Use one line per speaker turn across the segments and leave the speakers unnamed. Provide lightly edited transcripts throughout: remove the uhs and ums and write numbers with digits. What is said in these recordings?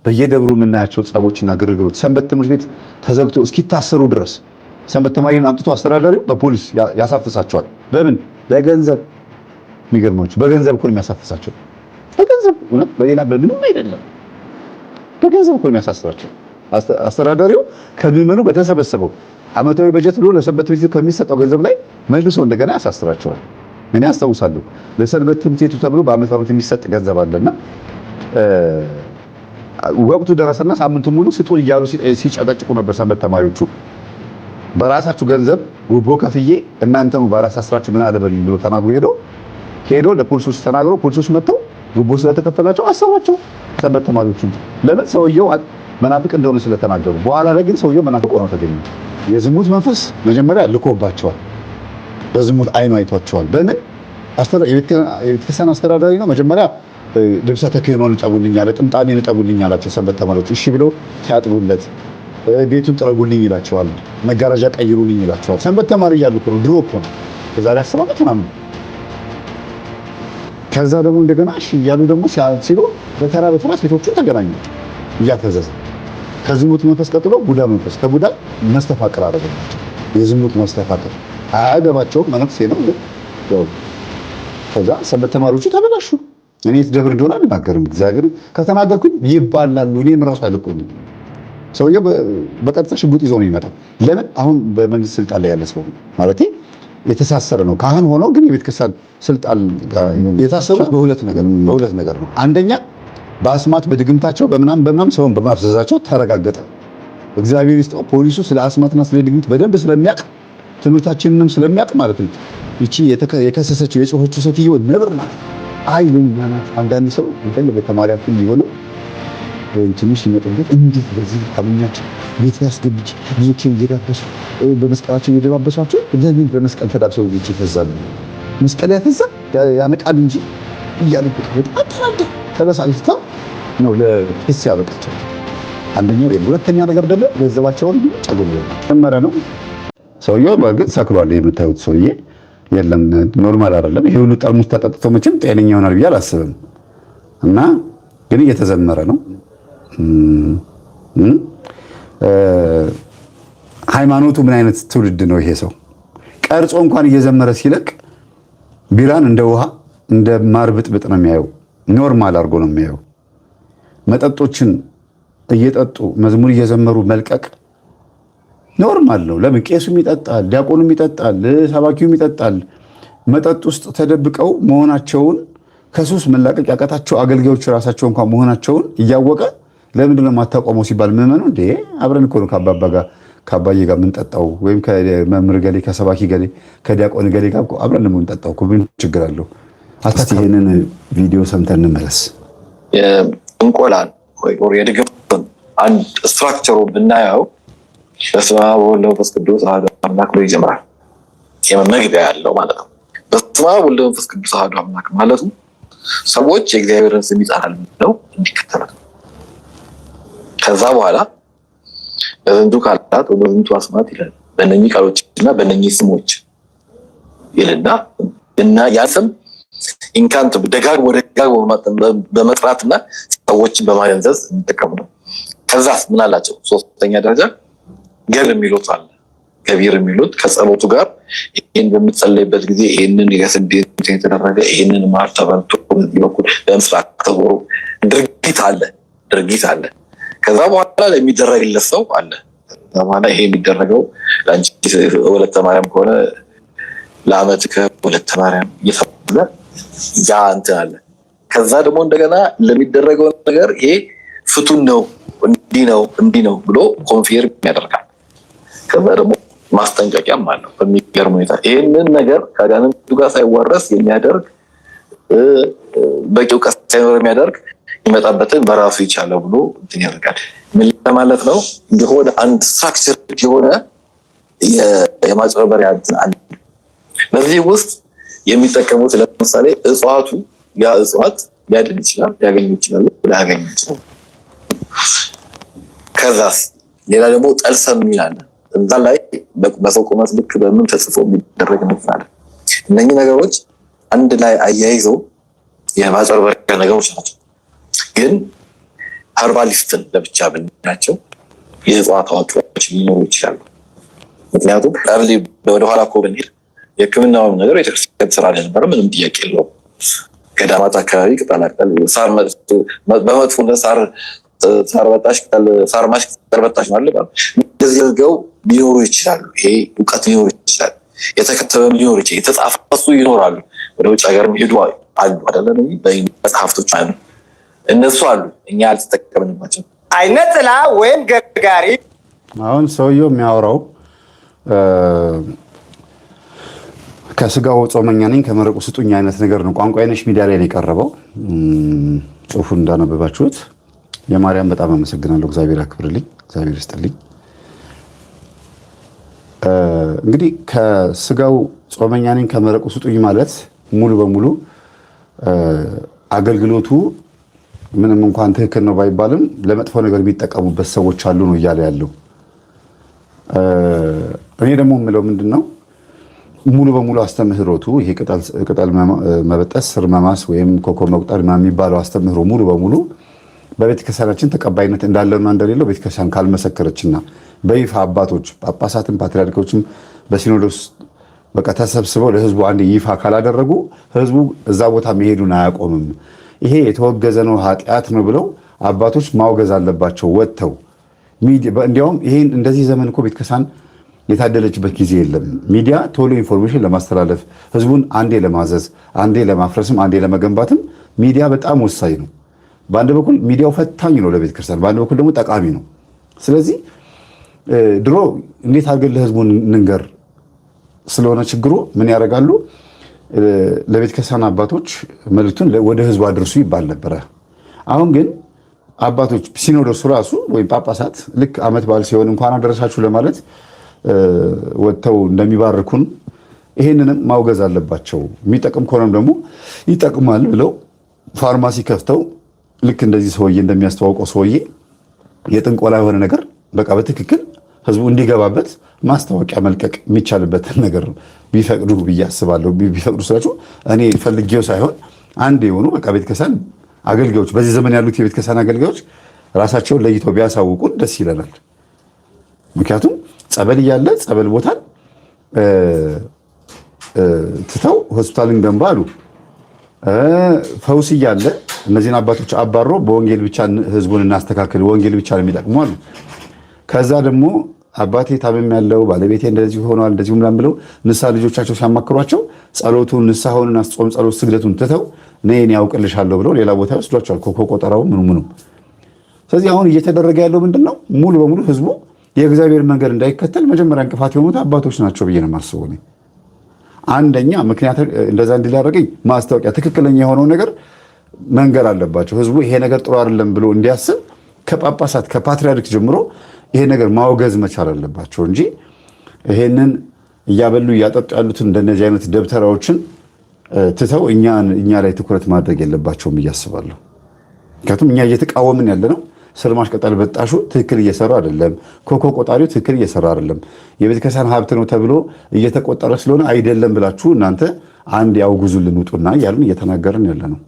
በየደብሩ የምናያቸው ጸቦችና ግርግሮች ሰንበት ትምህርት ቤት ተዘግቶ እስኪታሰሩ ድረስ ሰንበት ተማሪን አምጥቶ አስተዳዳሪው በፖሊስ ያሳፍሳቸዋል። በምን? በገንዘብ። የሚገርማችሁ በገንዘብ እኮ ነው የሚያሳፍሳቸው። በገንዘብ እውነት፣ በሌላ በምንም አይደለም። በገንዘብ እኮ ነው የሚያሳስራቸው። አስተዳዳሪው ከምዕመኑ በተሰበሰበው ዓመታዊ በጀት ብሎ ለሰንበት ትምህርት ቤቱ ከሚሰጠው ገንዘብ ላይ መልሶ እንደገና ያሳስራቸዋል። እኔ አስታውሳለሁ ለሰንበት ትምህርት ቤቱ ተብሎ በዓመት የሚሰጥ ገንዘብ አለና ወቅቱ ደረሰና ሳምንቱን ሙሉ ስጡን እያሉ ሲጨቀጭቁ ነበር ሰንበት ተማሪዎቹ። በራሳችሁ ገንዘብ ጉቦ ከፍዬ እናንተም በራስ አስራችሁ ምን አለበልኝ ብሎ ተናግሮ ሄዶ ለፖሊሶች ተናግሮ ፖሊሶች መጥተው ጉቦ ስለተከፈላቸው አሰሯቸው ሰንበት ተማሪዎቹ። ለምን? ሰውየው መናፍቅ እንደሆነ ስለተናገሩ። በኋላ ላይ ግን ሰውየው መናፍቅ ሆኖ ተገኘ። የዝሙት መንፈስ መጀመሪያ ልኮባቸዋል። በዝሙት አይኑ አይቷቸዋል። በምን? የቤተክርስቲያን አስተዳዳሪ ነው። መጀመሪያ ልብሰ ተክህኖን እጠቡልኝ አለ፣ ጥምጣሜን እጠቡልኝ አላቸው ሰንበት ተማሪዎች። እሺ ብለው ሲያጥቡለት ቤቱን ጥረጉልኝ ይላቸዋል፣ መጋረጃ ቀይሩልኝ ይላቸዋል። ሰንበት ተማሪ እያሉ እኮ ነው፣ ድሮ እኮ ነው፣ የዛሬ 10 ዓመት ምናምን። ከዛ ደግሞ እንደገና እሺ እያሉ ደግሞ ሲሉ በተራ ሴቶቹ ተገናኙ እያፈዘዘ። ከዝሙት መንፈስ ቀጥሎ ቡዳ መንፈስ፣ ከቡዳ መስተፋቅር አደረገባቸው። የዝሙት መስተፋቅር አያገባቸውም፣ መነኩሴ ነው። ከዛ ሰንበት ተማሪዎቹ ተበላሹ። እኔ ደብር እንደሆነ አልናገርም፣ እግዚአብሔር ከተናገርኩኝ ይባላሉ። እኔም ራሱ አልቆም። ሰውየው በቀጥታ ሽጉጥ ይዞ ነው የሚመጣው። ለምን? አሁን በመንግስት ስልጣን ላይ ያለ ሰው ማለት የተሳሰረ ነው። ካህን ሆኖ ግን የቤተክርስቲያን ስልጣን የታሰሩት በሁለት ነገር ነው። አንደኛ በአስማት በድግምታቸው በምናም ሰውን በማፍዘዛቸው ተረጋገጠ። እግዚአብሔር ይስጠው ፖሊሱ ስለ አስማትና ስለ ድግምት በደንብ ስለሚያውቅ ትምህርታችንንም ስለሚያውቅ ማለት ነው። እቺ የከሰሰችው የጮኸችው ሴትዮ ነብር ናት። አይሉኝና አንዳንድ ሰው እንደ በተማሪያችን ሊሆኑ ትንሽ ይመጣበት እንዴት በዚህ ታምኛቸው ቤት ያስገብጭ ብዙዎችን እየዳበሱ በመስቀላቸው እየደባበሷቸው እንደዚህ በመስቀል ተዳብሰው ልጅ ይፈዛሉ። መስቀል ያፈዛ ያነቃል እንጂ እያለበት በጣም ተበሳጭታ ነው ለክስ ያበቃቸው። አንደኛው ሁለተኛ ነገር ደግሞ ገንዘባቸውን ጨጉም ጨመረ ነው። ሰውየው በግልጽ ሰክሯል። የምታዩት ሰውዬ የለም ኖርማል አይደለም። ይሄ ሁሉ ጠርሙስ ተጠጥቶ መቼም ጤነኛ ይሆናል ብዬ አላስብም። እና ግን እየተዘመረ ነው። ሃይማኖቱ ምን አይነት ትውልድ ነው ይሄ ሰው? ቀርጾ እንኳን እየዘመረ ሲለቅ ቢራን እንደ ውሃ እንደ ማር ብጥብጥ ነው የሚያየው። ኖርማል አድርጎ ነው የሚያየው። መጠጦችን እየጠጡ መዝሙር እየዘመሩ መልቀቅ ኖርማል ነው። ለምን? ቄሱም ይጠጣል፣ ዲያቆኑም ይጠጣል፣ ሰባኪውም ይጠጣል። መጠጥ ውስጥ ተደብቀው መሆናቸውን ከሱስ መላቀቅ ያቃታቸው አገልጋዮች ራሳቸው እንኳን መሆናቸውን እያወቀ ለምንድን ነው የማታቆመው ሲባል ምዕመኑ እንዴ አብረን እኮ ነው ከአባዬ ጋር የምንጠጣው ወይም ከመምህር ገሌ ከሰባኪ ገሌ ከዲያቆን ገሌ ጋር አብረን ነው የምንጠጣው እኮ ምን ችግር አለው? እስኪ ይህንን ቪዲዮ ሰምተን እንመለስ።
እንቆላል ወይ የድግምትን አንድ ስትራክቸሩ ብናየው በስመ አብ ወወልድ ወመንፈስ ቅዱስ አሐዱ አምላክ ብሎ ይጀምራል። መግቢያ ያለው ማለት ነው። በስመ አብ ወወልድ ወመንፈስ ቅዱስ አሐዱ አምላክ ማለቱ ሰዎች የእግዚአብሔርን ስም ይጠራሉ ብለው እንዲከተሉት። ከዛ በኋላ በዝንቱ ቃላት በዝንቱ አስማት ይላል። በእነኚህ ቃሎችና በእነኚህ ስሞች ይልና ያ ስም ኢንካንት ደጋግሞ በመጥራትና ሰዎችን በማደንዘዝ የሚጠቀሙ ነው። ከዛስ ምን አላቸው? ሶስተኛ ደረጃ ገቢር የሚሉት አለ። ገቢር የሚሉት ከጸሎቱ ጋር ይህን በምትጸለይበት ጊዜ ይህንን የስንዴ የተደረገ ይህንን ማር ተበልቶ በኩል በምስራቅ ተዞሩ ድርጊት አለ። ከዛ በኋላ ለሚደረግለት ሰው አለ። በኋላ ይሄ የሚደረገው ለአንቺ ወለተ ማርያም ከሆነ ለአመት ከወለተ ማርያም እየተባለ ያ እንትን አለ። ከዛ ደግሞ እንደገና ለሚደረገው ነገር ይሄ ፍቱን ነው እንዲህ ነው ብሎ ኮንፊርም ያደርጋል። ከዛ ደግሞ ማስጠንቀቂያም አለው። በሚገርም ሁኔታ ይህንን ነገር ከአጋንንቱ ጋር ሳይዋረስ የሚያደርግ በቂ እውቀት ሳይኖር የሚያደርግ ይመጣበትን በራሱ ይቻለ ብሎ እንትን ያደርጋል። ምን ለማለት ነው? የሆነ አንድ ስትራክቸር የሆነ የማጭበርበሪያ እንትን አለ። በዚህ ውስጥ የሚጠቀሙት ለምሳሌ እጽዋቱ ያ እጽዋት ሊያድን ይችላል፣ ሊያገኙ ይችላሉ፣ ሊያገኙ ይችላሉ። ከዛስ ሌላ ደግሞ ጠልሰም ይላል። እዛ ላይ በሰው ቁመት ልክ በምን ተጽፎ የሚደረግ ነገር። እነኚህ ነገሮች አንድ ላይ አያይዘው የማጭበርበሪያ ነገሮች ናቸው። ግን ሀርባሊስትን ለብቻ ብናቸው የእጽዋት አዋቂዎች ሊኖሩ ይችላሉ። ምክንያቱም ወደኋላ እኮ ብንሄድ የሕክምናውን ነገር ቤተክርስቲያን ስራ ነበረ፣ ምንም ጥያቄ የለውም። ገዳማት አካባቢ ቅጠላቅጠል ሳር በመጥፎነት ሳር በጣሽ ሳር ማሽ ቅጠል በጣሽ ማለት ነው። እንደዚህ አድርገው ሊኖሩ ይችላሉ። ይሄ እውቀት ሊኖር ይችላል። የተከተበም ሊኖር ይችላል። የተጻፈ እሱ ይኖራሉ። ወደ ውጭ ሀገርም ሄዱ አሉ አይደለ? መጽሐፍቶች አሉ፣ እነሱ አሉ። እኛ አልተጠቀምንባቸው።
አይነ ጥላ ወይም ገርጋሪ።
አሁን ሰውየው የሚያወራው ከስጋው ጾመኛ ነኝ ከመረቁ ስጡኝ አይነት ነገር ነው። ቋንቋ አይነሽ ሚዲያ ላይ ነው የቀረበው። ጽሁፉን እንዳነበባችሁት የማርያም በጣም አመሰግናለሁ። እግዚአብሔር ያክብርልኝ፣ እግዚአብሔር ይስጥልኝ። እንግዲህ ከስጋው ጾመኛ ነኝ ከመረቁ ስጡኝ ማለት ሙሉ በሙሉ አገልግሎቱ ምንም እንኳን ትክክል ነው ባይባልም ለመጥፎ ነገር የሚጠቀሙበት ሰዎች አሉ ነው እያለ ያለው። እኔ ደግሞ የምለው ምንድን ነው ሙሉ በሙሉ አስተምህሮቱ ይሄ ቅጠል መበጠስ፣ ስር መማስ ወይም ኮከብ መቁጠር የሚባለው አስተምህሮ ሙሉ በሙሉ በቤተክርስቲያናችን ተቀባይነት እንዳለውና እንደሌለው ቤተክርስቲያን ካልመሰከረችና በይፋ አባቶች ጳጳሳትም ፓትርያርኮችም በሲኖዶስ በቃ ተሰብስበው ለህዝቡ አንድ ይፋ ካላደረጉ ህዝቡ እዛ ቦታ መሄዱን አያቆምም። ይሄ የተወገዘ ነው ኃጢአት ነው ብለው አባቶች ማውገዝ አለባቸው ወጥተው። እንዲያውም ይሄን እንደዚህ ዘመን እኮ ቤተክርስቲያን የታደለችበት ጊዜ የለም። ሚዲያ ቶሎ ኢንፎርሜሽን ለማስተላለፍ ህዝቡን አንዴ ለማዘዝ፣ አንዴ ለማፍረስም፣ አንዴ ለመገንባትም ሚዲያ በጣም ወሳኝ ነው። በአንድ በኩል ሚዲያው ፈታኝ ነው ለቤተክርስቲያን፣ በአንድ በኩል ደግሞ ጠቃሚ ነው። ስለዚህ ድሮ እንዴት አድርገን ለህዝቡ እንንገር ስለሆነ ችግሩ ምን ያደርጋሉ? ለቤተክርስቲያን አባቶች መልእክቱን ወደ ህዝቡ አድርሱ ይባል ነበረ። አሁን ግን አባቶች ሲኖዶሱ ራሱ ወይም ጳጳሳት ልክ ዓመት በዓል ሲሆን እንኳን አደረሳችሁ ለማለት ወጥተው እንደሚባርኩን ይሄንንም ማውገዝ አለባቸው። የሚጠቅም ከሆነም ደግሞ ይጠቅማል ብለው ፋርማሲ ከፍተው ልክ እንደዚህ ሰውዬ እንደሚያስተዋውቀው ሰውዬ የጥንቆላ የሆነ ነገር በቃ በትክክል ህዝቡ እንዲገባበት ማስታወቂያ መልቀቅ የሚቻልበትን ነገር ቢፈቅዱ ብዬ አስባለሁ። ቢፈቅዱ ስላችሁ እኔ ፈልጌው ሳይሆን አንድ የሆኑ በቃ ቤተክርስቲያን አገልጋዮች፣ በዚህ ዘመን ያሉት የቤተክርስቲያን አገልጋዮች ራሳቸውን ለይተው ቢያሳውቁን ደስ ይለናል። ምክንያቱም ጸበል እያለ ጸበል ቦታን ትተው ሆስፒታልን ገንባ አሉ። ፈውስ እያለ እነዚህን አባቶች አባሮ በወንጌል ብቻ ህዝቡን እናስተካክል፣ ወንጌል ብቻ ነው የሚጠቅሙ አሉ። ከዛ ደግሞ አባቴ ታመም ያለው ባለቤቴ እንደዚህ ሆኗል እንደዚህ ምናምን ብለው ንስሐ ልጆቻቸው ሲያማክሯቸው ጸሎቱን ንስሐውን አስጾም ጸሎት ስግደቱን ትተው እኔ ያውቅልሻለሁ ብለው ሌላ ቦታ ይወስዷቸዋል። ኮኮ ቆጠራው ምኑ። ስለዚህ አሁን እየተደረገ ያለው ምንድን ነው? ሙሉ በሙሉ ህዝቡ የእግዚአብሔር መንገድ እንዳይከተል መጀመሪያ እንቅፋት የሆኑት አባቶች ናቸው ብዬ ነው የማስበው። አንደኛ ምክንያት እንደዛ እንዲላረገኝ ማስታወቂያ ትክክለኛ የሆነውን ነገር መንገር አለባቸው። ህዝቡ ይሄ ነገር ጥሩ አይደለም ብሎ እንዲያስብ ከጳጳሳት ከፓትርያርክ ጀምሮ ይሄ ነገር ማውገዝ መቻል አለባቸው እንጂ ይሄንን እያበሉ እያጠጡ ያሉትን እንደነዚህ አይነት ደብተራዎችን ትተው እኛ ላይ ትኩረት ማድረግ የለባቸውም ብዬ አስባለሁ። ምክንያቱም እኛ እየተቃወምን ያለ ነው ስር ማሽቀጠል በጣሹ ትክክል እየሰራ አይደለም፣ ኮኮ ቆጣሪው ትክክል እየሰራ አይደለም፣ የቤተክርስቲያን ሀብት ነው ተብሎ እየተቆጠረ ስለሆነ አይደለም ብላችሁ እናንተ አንድ ያውግዙልን ውጡና እያልን እየተናገርን ያለ ነው።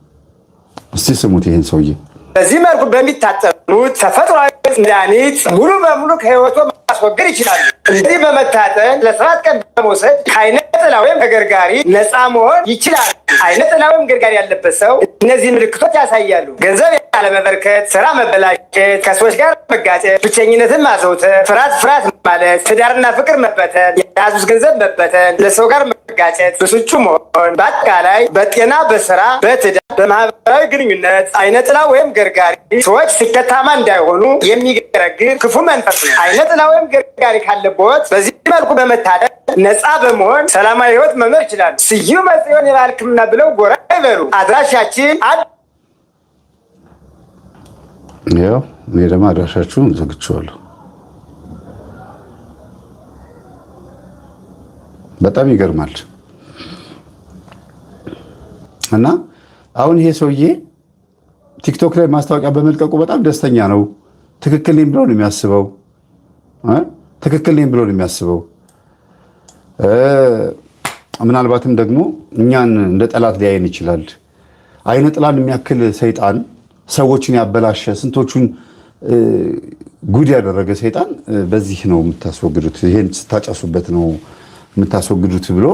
እስቲ ስሙት ይሄን ሰውዬ።
በዚህ መልኩ በሚታጠኑት ተፈጥሯዊ መድኃኒት ሙሉ በሙሉ ከህይወቶ ማስወገድ ይችላሉ። እንዲህ በመታጠን ለሰባት ቀን በመውሰድ ከአይነ ጥላ ወይም ከገርጋሪ ነፃ መሆን ይችላል። አይነ ጥላ ወይም ገርጋሪ ያለበት ሰው እነዚህ ምልክቶች ያሳያሉ። ገንዘብ ያለመበርከት፣ ስራ መበላሸት፣ ከሰዎች ጋር መጋጨት፣ ብቸኝነትን ማዘውተር፣ ፍርሃት ማለት፣ ትዳርና ፍቅር መበተን፣ የያዙት ገንዘብ መበተን፣ ለሰው ጋር መጋጨት፣ ብስጩ መሆን፣ በአጠቃላይ በጤና በስራ በትዳር በማህበራዊ ግንኙነት አይነ ጥላ ወይም ገርጋሪ ሰዎች ስኬታማ እንዳይሆኑ የሚገረግር ክፉ መንፈስ ነው። አይነ ጥላ ወይም ገርጋሪ ካለበት በዚህ መልኩ በመታደል ነፃ በመሆን ሰላማዊ ህይወት መኖር ይችላሉ። ስዩመ ጽዮን የባህል ሕክምና ብለው ጎራ ይበሉ። አድራሻችን
ያው እኔ ደግሞ አድራሻችሁን ዘግቼዋለሁ። በጣም ይገርማል። እና አሁን ይሄ ሰውዬ ቲክቶክ ላይ ማስታወቂያ በመልቀቁ በጣም ደስተኛ ነው። ትክክል ነኝ ብሎ ነው የሚያስበው። ምናልባትም ደግሞ እኛን እንደ ጠላት ሊያየን ይችላል። አይነ ጥላን የሚያክል ሰይጣን ሰዎችን ያበላሸ ስንቶቹን ጉድ ያደረገ ሰይጣን በዚህ ነው የምታስወግዱት፣ ይሄን ስታጨሱበት ነው የምታስወግዱት ብሎ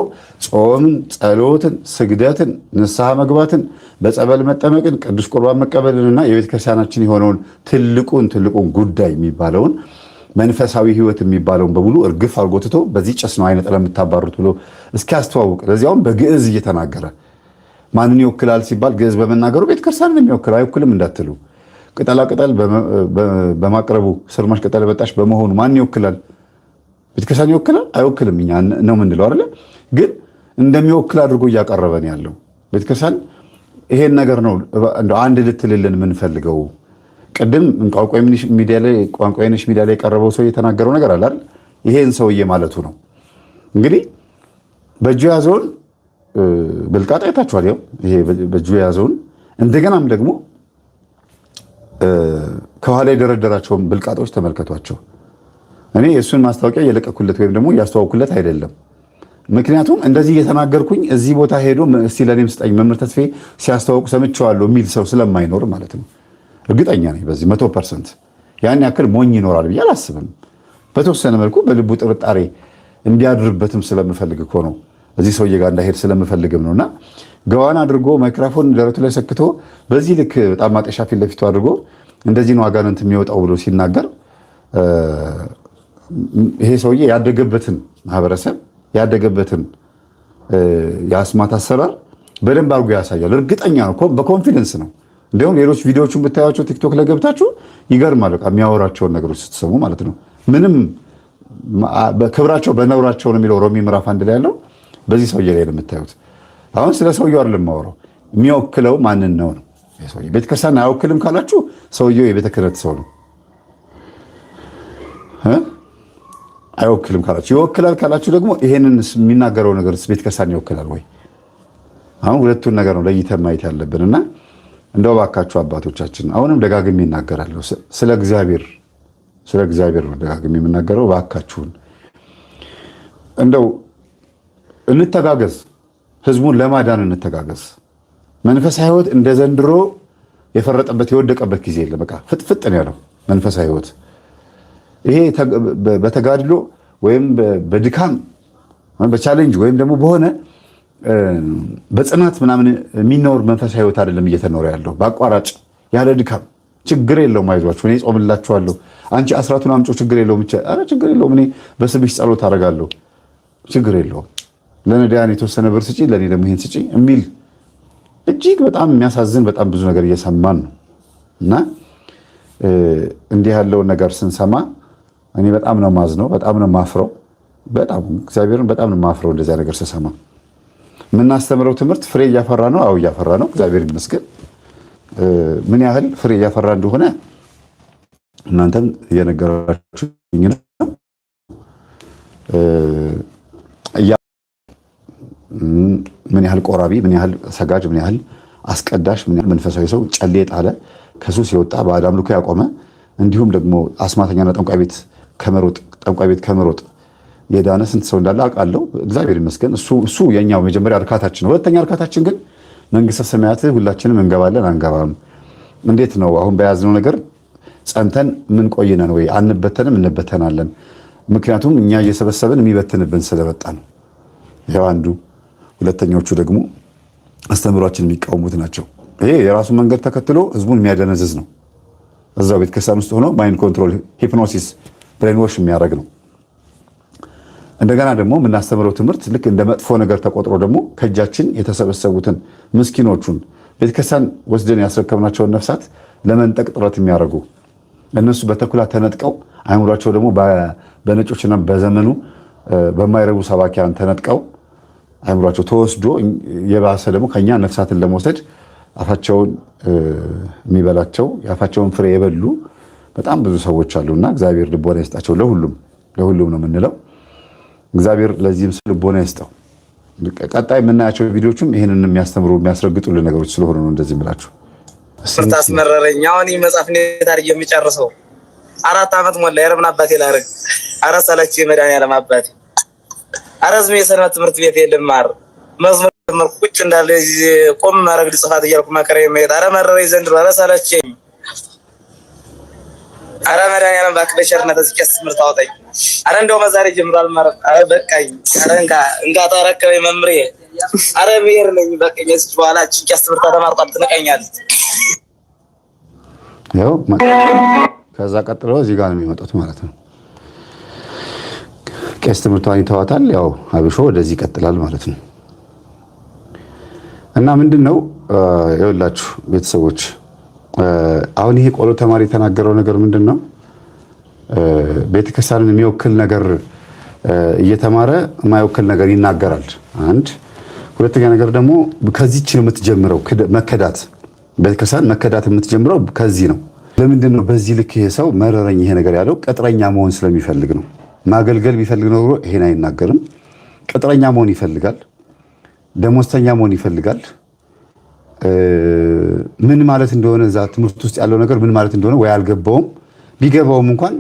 ጾምን፣ ጸሎትን፣ ስግደትን፣ ንስሐ መግባትን፣ በጸበል መጠመቅን፣ ቅዱስ ቁርባን መቀበልንና የቤተ ክርስቲያናችን የሆነውን ትልቁን ጉዳይ የሚባለውን መንፈሳዊ ሕይወት የሚባለውን በሙሉ እርግፍ አርጎትቶ በዚህ ጭስ ነው አይነ ጥላ የምታባሩት ብሎ እስኪያስተዋውቅ ለዚያውም በግዕዝ እየተናገረ ማንን ይወክላል ሲባል ግዕዝ በመናገሩ ቤተ ክርስቲያንን የሚወክል አይወክልም እንዳትሉ፣ ቅጠላቅጠል በማቅረቡ ስርማሽ ቅጠል በጣሽ በመሆኑ ማን ይወክላል? ቤተክርስቲያን ይወክላል? አይወክልም። እኛ ነው የምንለው አይደለ? ግን እንደሚወክል አድርጎ እያቀረበ ነው ያለው። ቤተክርስቲያን ይሄን ነገር ነው እንደው አንድ ልትልልን የምንፈልገው። ቅድም ቋንቋ ነሽ ሚዲያ ላይ የቀረበው ሰው የተናገረው ነገር አለ አይደል? ይሄን ሰውዬ ማለቱ ነው። እንግዲህ በእጁ የያዘውን ብልቃጥ አይታችኋል። ያው ይሄ በእጁ የያዘውን እንደገናም ደግሞ ከኋላ የደረደራቸውን ብልቃጦች ተመልከቷቸው። እኔ የእሱን ማስታወቂያ እየለቀኩለት ወይም ደግሞ እያስተዋውኩለት አይደለም። ምክንያቱም እንደዚህ እየተናገርኩኝ እዚህ ቦታ ሄዶ እስቲ ለእኔም ስጠኝ መምህር ተስፋዬ ሲያስተዋውቁ ሰምቼዋለሁ የሚል ሰው ስለማይኖር ማለት ነው። እርግጠኛ ነኝ በዚህ 100%። ያን ያክል ሞኝ ይኖራል ብዬ አላስብም። በተወሰነ መልኩ በልቡ ጥርጣሬ እንዲያድርበትም ስለምፈልግ እኮ ነው። እዚህ ሰውዬ ጋር እንዳይሄድ ስለምፈልግም ነውና ገዋን አድርጎ ማይክሮፎን ደረቱ ላይ ሰክቶ በዚህ ልክ በጣም ማጤሻ ፊት ለፊቱ አድርጎ እንደዚህ ነው አጋንንት የሚወጣው ብሎ ሲናገር ይሄ ሰውዬ ያደገበትን ማህበረሰብ ያደገበትን የአስማት አሰራር በደንብ አድርጎ ያሳያል። እርግጠኛ ነው፣ በኮንፊደንስ ነው። እንዲሁም ሌሎች ቪዲዮዎቹን ብታያቸው ቲክቶክ ላይ ገብታችሁ ይገርማል። በቃ የሚያወራቸውን ነገሮች ስትሰሙ ማለት ነው። ምንም ክብራቸው በነውራቸው ነው የሚለው ሮሚ ምዕራፍ 1 ላይ ያለው በዚህ ሰውዬ ላይ ነው የምታዩት። አሁን ስለ ሰውየው አይደለም የማወራው፣ የሚወክለው ማንን ነው ነው። ሰውዬ ቤተክርስቲያን አይወክልም ካላችሁ ሰውየው የቤተ ክህነት ሰው ነው። አይወክልም ካላችሁ ይወክላል ካላችሁ ደግሞ ይሄንን የሚናገረው ነገር ቤተክርስቲያን ይወክላል ወይ? አሁን ሁለቱን ነገር ነው ለይተን ማየት ያለብንና እንደው ባካችሁ አባቶቻችን አሁንም ደጋግሜ እናገራለሁ ስለ እግዚአብሔር ነው ደጋግሜ የምናገረው። ባካችሁን እንደው እንተጋገዝ፣ ህዝቡን ለማዳን እንተጋገዝ። መንፈሳዊ ህይወት እንደ ዘንድሮ የፈረጠበት የወደቀበት ጊዜ የለም። በቃ ፍጥፍጥ ነው ያለው መንፈሳዊ ህይወት። ይሄ በተጋድሎ ወይም በድካም በቻሌንጅ ወይም ደግሞ በሆነ በጽናት ምናምን የሚኖር መንፈሳዊ ህይወት አይደለም እየተኖረ ያለው። በአቋራጭ ያለ ድካም ችግር የለውም አይዟችሁ እኔ ጾምላችኋለሁ፣ አንቺ አስራቱን አምጪው ችግር የለውም ብቻ ኧረ ችግር የለውም እኔ በስምሽ ጸሎት አደርጋለሁ ችግር የለውም፣ ለነዳያን የተወሰነ ብር ስጪ ለእኔ ደግሞ ይሄን ስጪ የሚል እጅግ በጣም የሚያሳዝን በጣም ብዙ ነገር እየሰማን ነው። እና እንዲህ ያለውን ነገር ስንሰማ እኔ በጣም ነው ማዝነው፣ በጣም ነው ማፍረው፣ በጣም እግዚአብሔርን በጣም ነው ማፍረው እንደዚያ ነገር ስሰማ። የምናስተምረው ትምህርት ፍሬ እያፈራ ነው። አዎ እያፈራ ነው፣ እግዚአብሔር ይመስገን። ምን ያህል ፍሬ እያፈራ እንደሆነ እናንተም እየነገራችሁኝ ነው። ምን ያህል ቆራቢ፣ ምን ያህል ሰጋጅ፣ ምን ያህል አስቀዳሽ፣ ምን ያህል መንፈሳዊ ሰው ጨሌ ጣለ፣ ከሱስ የወጣ ባዕድ አምልኮ ያቆመ፣ እንዲሁም ደግሞ አስማተኛና ጠንቋይ ቤት ከመሮጥ የዳነ ስንት ሰው እንዳለ አውቃለሁ። እግዚአብሔር ይመስገን። እሱ የኛው መጀመሪያ እርካታችን ነው። ሁለተኛ እርካታችን ግን መንግስተ ሰማያት ሁላችንም እንገባለን አንገባም። እንዴት ነው አሁን በያዝነው ነገር ጸንተን ምን ቆይነን ወይ? አንበተንም፣ እንበተናለን። ምክንያቱም እኛ እየሰበሰብን የሚበትንብን ስለመጣ ነው። ያው አንዱ። ሁለተኞቹ ደግሞ አስተምሯችን የሚቃወሙት ናቸው። ይሄ የራሱ መንገድ ተከትሎ ህዝቡን የሚያደነዝዝ ነው። እዛው ቤተክርስቲያን ውስጥ ሆኖ ማይንድ ኮንትሮል፣ ሂፕኖሲስ፣ ብሬንዎሽ የሚያደርግ ነው። እንደገና ደግሞ የምናስተምረው ትምህርት ልክ እንደ መጥፎ ነገር ተቆጥሮ ደግሞ ከእጃችን የተሰበሰቡትን ምስኪኖቹን ቤተክርስቲያን ወስደን ያስረከብናቸውን ነፍሳት ለመንጠቅ ጥረት የሚያደርጉ እነሱ በተኩላ ተነጥቀው አይምሯቸው ደግሞ በነጮችና በዘመኑ በማይረቡ ሰባኪያን ተነጥቀው አይምሯቸው ተወስዶ የባሰ ደግሞ ከኛ ነፍሳትን ለመውሰድ አፋቸውን የሚበላቸው የአፋቸውን ፍሬ የበሉ በጣም ብዙ ሰዎች አሉና እግዚአብሔር ልቦና ይስጣቸው። ለሁሉም ነው የምንለው። እግዚአብሔር ለዚህም ልቦና ይስጠው። ቀጣይ የምናያቸው ቪዲዮዎችም ይህንን የሚያስረግጡልን ነገሮች ስለሆኑ ነው እንደዚህ የምላችሁ።
አስመረረኝ። አሁን ይህ መጽሐፍ እንዴት አድርጌ የሚጨርሰው? 4 ዓመት ሞላ። የረምን አባቴ ላደርግ አረ ሰለች መድኃኒዓለም አባቴ። አረ ዝም የሰንበት ትምህርት ቤት የልማር መዝሙር እንደጀመርኩ ቁጭ እንዳለ ቆም ማረግ ጽፋት እያልኩ መከራ የማይሄድ አረ መረረኝ ዘንድሮ አረ ሰለቸኝ። አረ መድኃኒዓለም እባክህ በቸርነት እስኪ ትምህርት አውጣኝ። አረ እንደው መዛሬ ጀምሯል ማለት አረ በቃኝ። አረ እንካ ተረከበኝ መምሬ። አረ ብሄር ነኝ በቃኝ። እስኪ በኋላ ጭንቀት ትምህርት ተማርቋል ትነቀኛለህ።
ያው ከዛ ቀጥሎ እዚህ ጋር ነው የሚመጡት ማለት ነው። ቄስ ትምህርቷን ይተዋታል። ያው አብሾ ወደዚህ ይቀጥላል ማለት ነው። እና ምንድነው ይኸውላችሁ ቤተሰቦች አሁን ይሄ ቆሎ ተማሪ የተናገረው ነገር ምንድነው? ቤተክርስቲያንን የሚወክል ነገር እየተማረ የማይወክል ነገር ይናገራል። አንድ ሁለተኛ ነገር ደግሞ ከዚህች ነው የምትጀምረው መከዳት። ቤተክርስቲያን መከዳት የምትጀምረው ከዚህ ነው። ለምንድን ነው በዚህ ልክ ይሄ ሰው መረረኝ ይሄ ነገር ያለው? ቅጥረኛ መሆን ስለሚፈልግ ነው። ማገልገል ቢፈልግ ኖሮ ይሄን አይናገርም። ቅጥረኛ መሆን ይፈልጋል። ደሞዝተኛ መሆን ይፈልጋል። ምን ማለት እንደሆነ እዛ ትምህርት ውስጥ ያለው ነገር ምን ማለት እንደሆነ ወይ አልገባውም። ቢገባውም እንኳን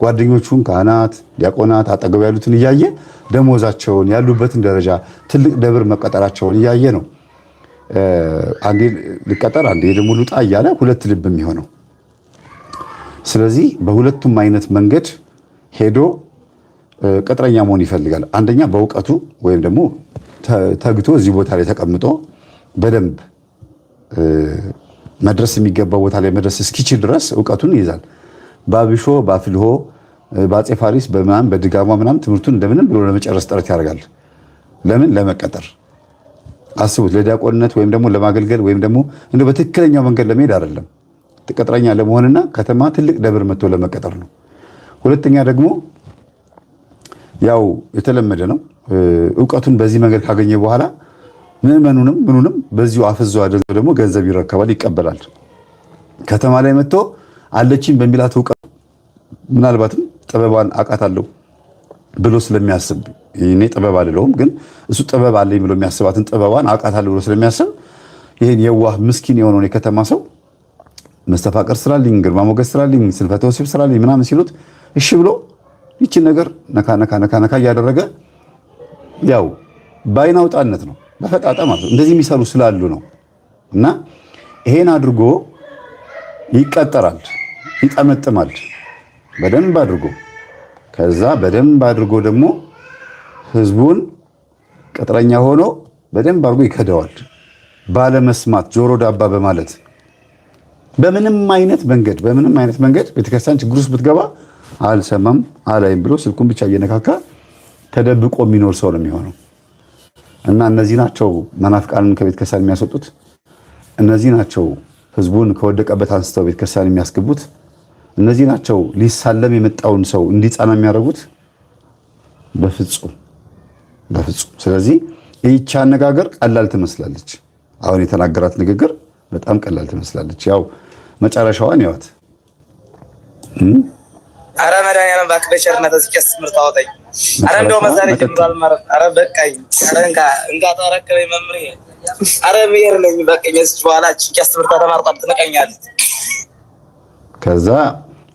ጓደኞቹን ካህናት፣ ዲያቆናት አጠገብ ያሉትን እያየ ደሞዛቸውን ያሉበትን ደረጃ ትልቅ ደብር መቀጠራቸውን እያየ ነው አንዴ ልቀጠር አንዴ ደግሞ ልውጣ እያለ ሁለት ልብ የሚሆነው። ስለዚህ በሁለቱም አይነት መንገድ ሄዶ ቅጥረኛ መሆን ይፈልጋል። አንደኛ በእውቀቱ ወይም ደግሞ ተግቶ እዚህ ቦታ ላይ ተቀምጦ በደንብ መድረስ የሚገባው ቦታ ላይ መድረስ እስኪችል ድረስ እውቀቱን ይይዛል። በአብሾ በአፍልሆ በአፄ ፋሪስ በምናምን በድጋማ ምናምን ትምህርቱን እንደምንም ብሎ ለመጨረስ ጥረት ያደርጋል። ለምን? ለመቀጠር አስቡት። ለዲያቆንነት ወይም ደግሞ ለማገልገል ወይም ደግሞ እንደ በትክክለኛው መንገድ ለመሄድ አይደለም። ቅጥረኛ ለመሆንና ከተማ ትልቅ ደብር መጥቶ ለመቀጠር ነው። ሁለተኛ ደግሞ ያው የተለመደ ነው። እውቀቱን በዚህ መንገድ ካገኘ በኋላ ምኑንም በዚሁ አፍዞ አድርጎ ደግሞ ገንዘብ ይረከባል፣ ይቀበላል። ከተማ ላይ መጥቶ አለችኝ በሚላት እውቀት ምናልባትም ጥበቧን አውቃታለሁ ብሎ ስለሚያስብ እኔ ጥበብ አይደለሁም ግን እሱ ጥበብ አለኝ ብሎ የሚያስባትን ጥበቧን አውቃታለሁ ብሎ ስለሚያስብ ይሄን የዋህ ምስኪን የሆነውን የከተማ ሰው መስተፋቀር ስራልኝ፣ ግርማ ሞገስ ስራልኝ፣ ስልፈተ ወሲብ ስራልኝ ምናምን ሲሉት እሺ ብሎ ይችን ነገር ነካ እያደረገ ያው ባይናውጣነት ነው በፈጣጣ ማለት ነው። እንደዚህ የሚሰሩ ስላሉ ነው። እና ይሄን አድርጎ ይቀጠራል፣ ይጠመጥማል በደንብ አድርጎ። ከዛ በደንብ አድርጎ ደግሞ ህዝቡን ቅጥረኛ ሆኖ በደንብ አድርጎ ይከደዋል። ባለመስማት ጆሮ ዳባ በማለት በምንም አይነት መንገድ ቤተክርስቲያን ችግር ውስጥ ብትገባ አልሰማም አላይም ብሎ ስልኩን ብቻ እየነካካ ተደብቆ የሚኖር ሰው ነው የሚሆነው። እና እነዚህ ናቸው መናፍቃንን ከቤተክርስቲያን የሚያስወጡት። እነዚህ ናቸው ህዝቡን ከወደቀበት አንስተው ቤተክርስቲያን የሚያስገቡት። እነዚህ ናቸው ሊሳለም የመጣውን ሰው እንዲጸና የሚያደርጉት። በፍጹም። ስለዚህ ይህች አነጋገር ቀላል ትመስላለች። አሁን የተናገራት ንግግር በጣም ቀላል ትመስላለች። ያው መጨረሻዋን ያዋት።
አረ መድኃኒዓለም እባክህ በቸርነት እስኪ ትምህርት አውጣኝ። አረ እንደው መዛሬ ጀምሯል ማለት አረ በቃኝ። አረ እንካ ተረከበኝ መምሬ። አረ ብሄር ነኝ በቃኝ። እስኪ በኋላ ጭንቀት ትምህርት ተማርቋል ትነቀኛለህ።
ከዛ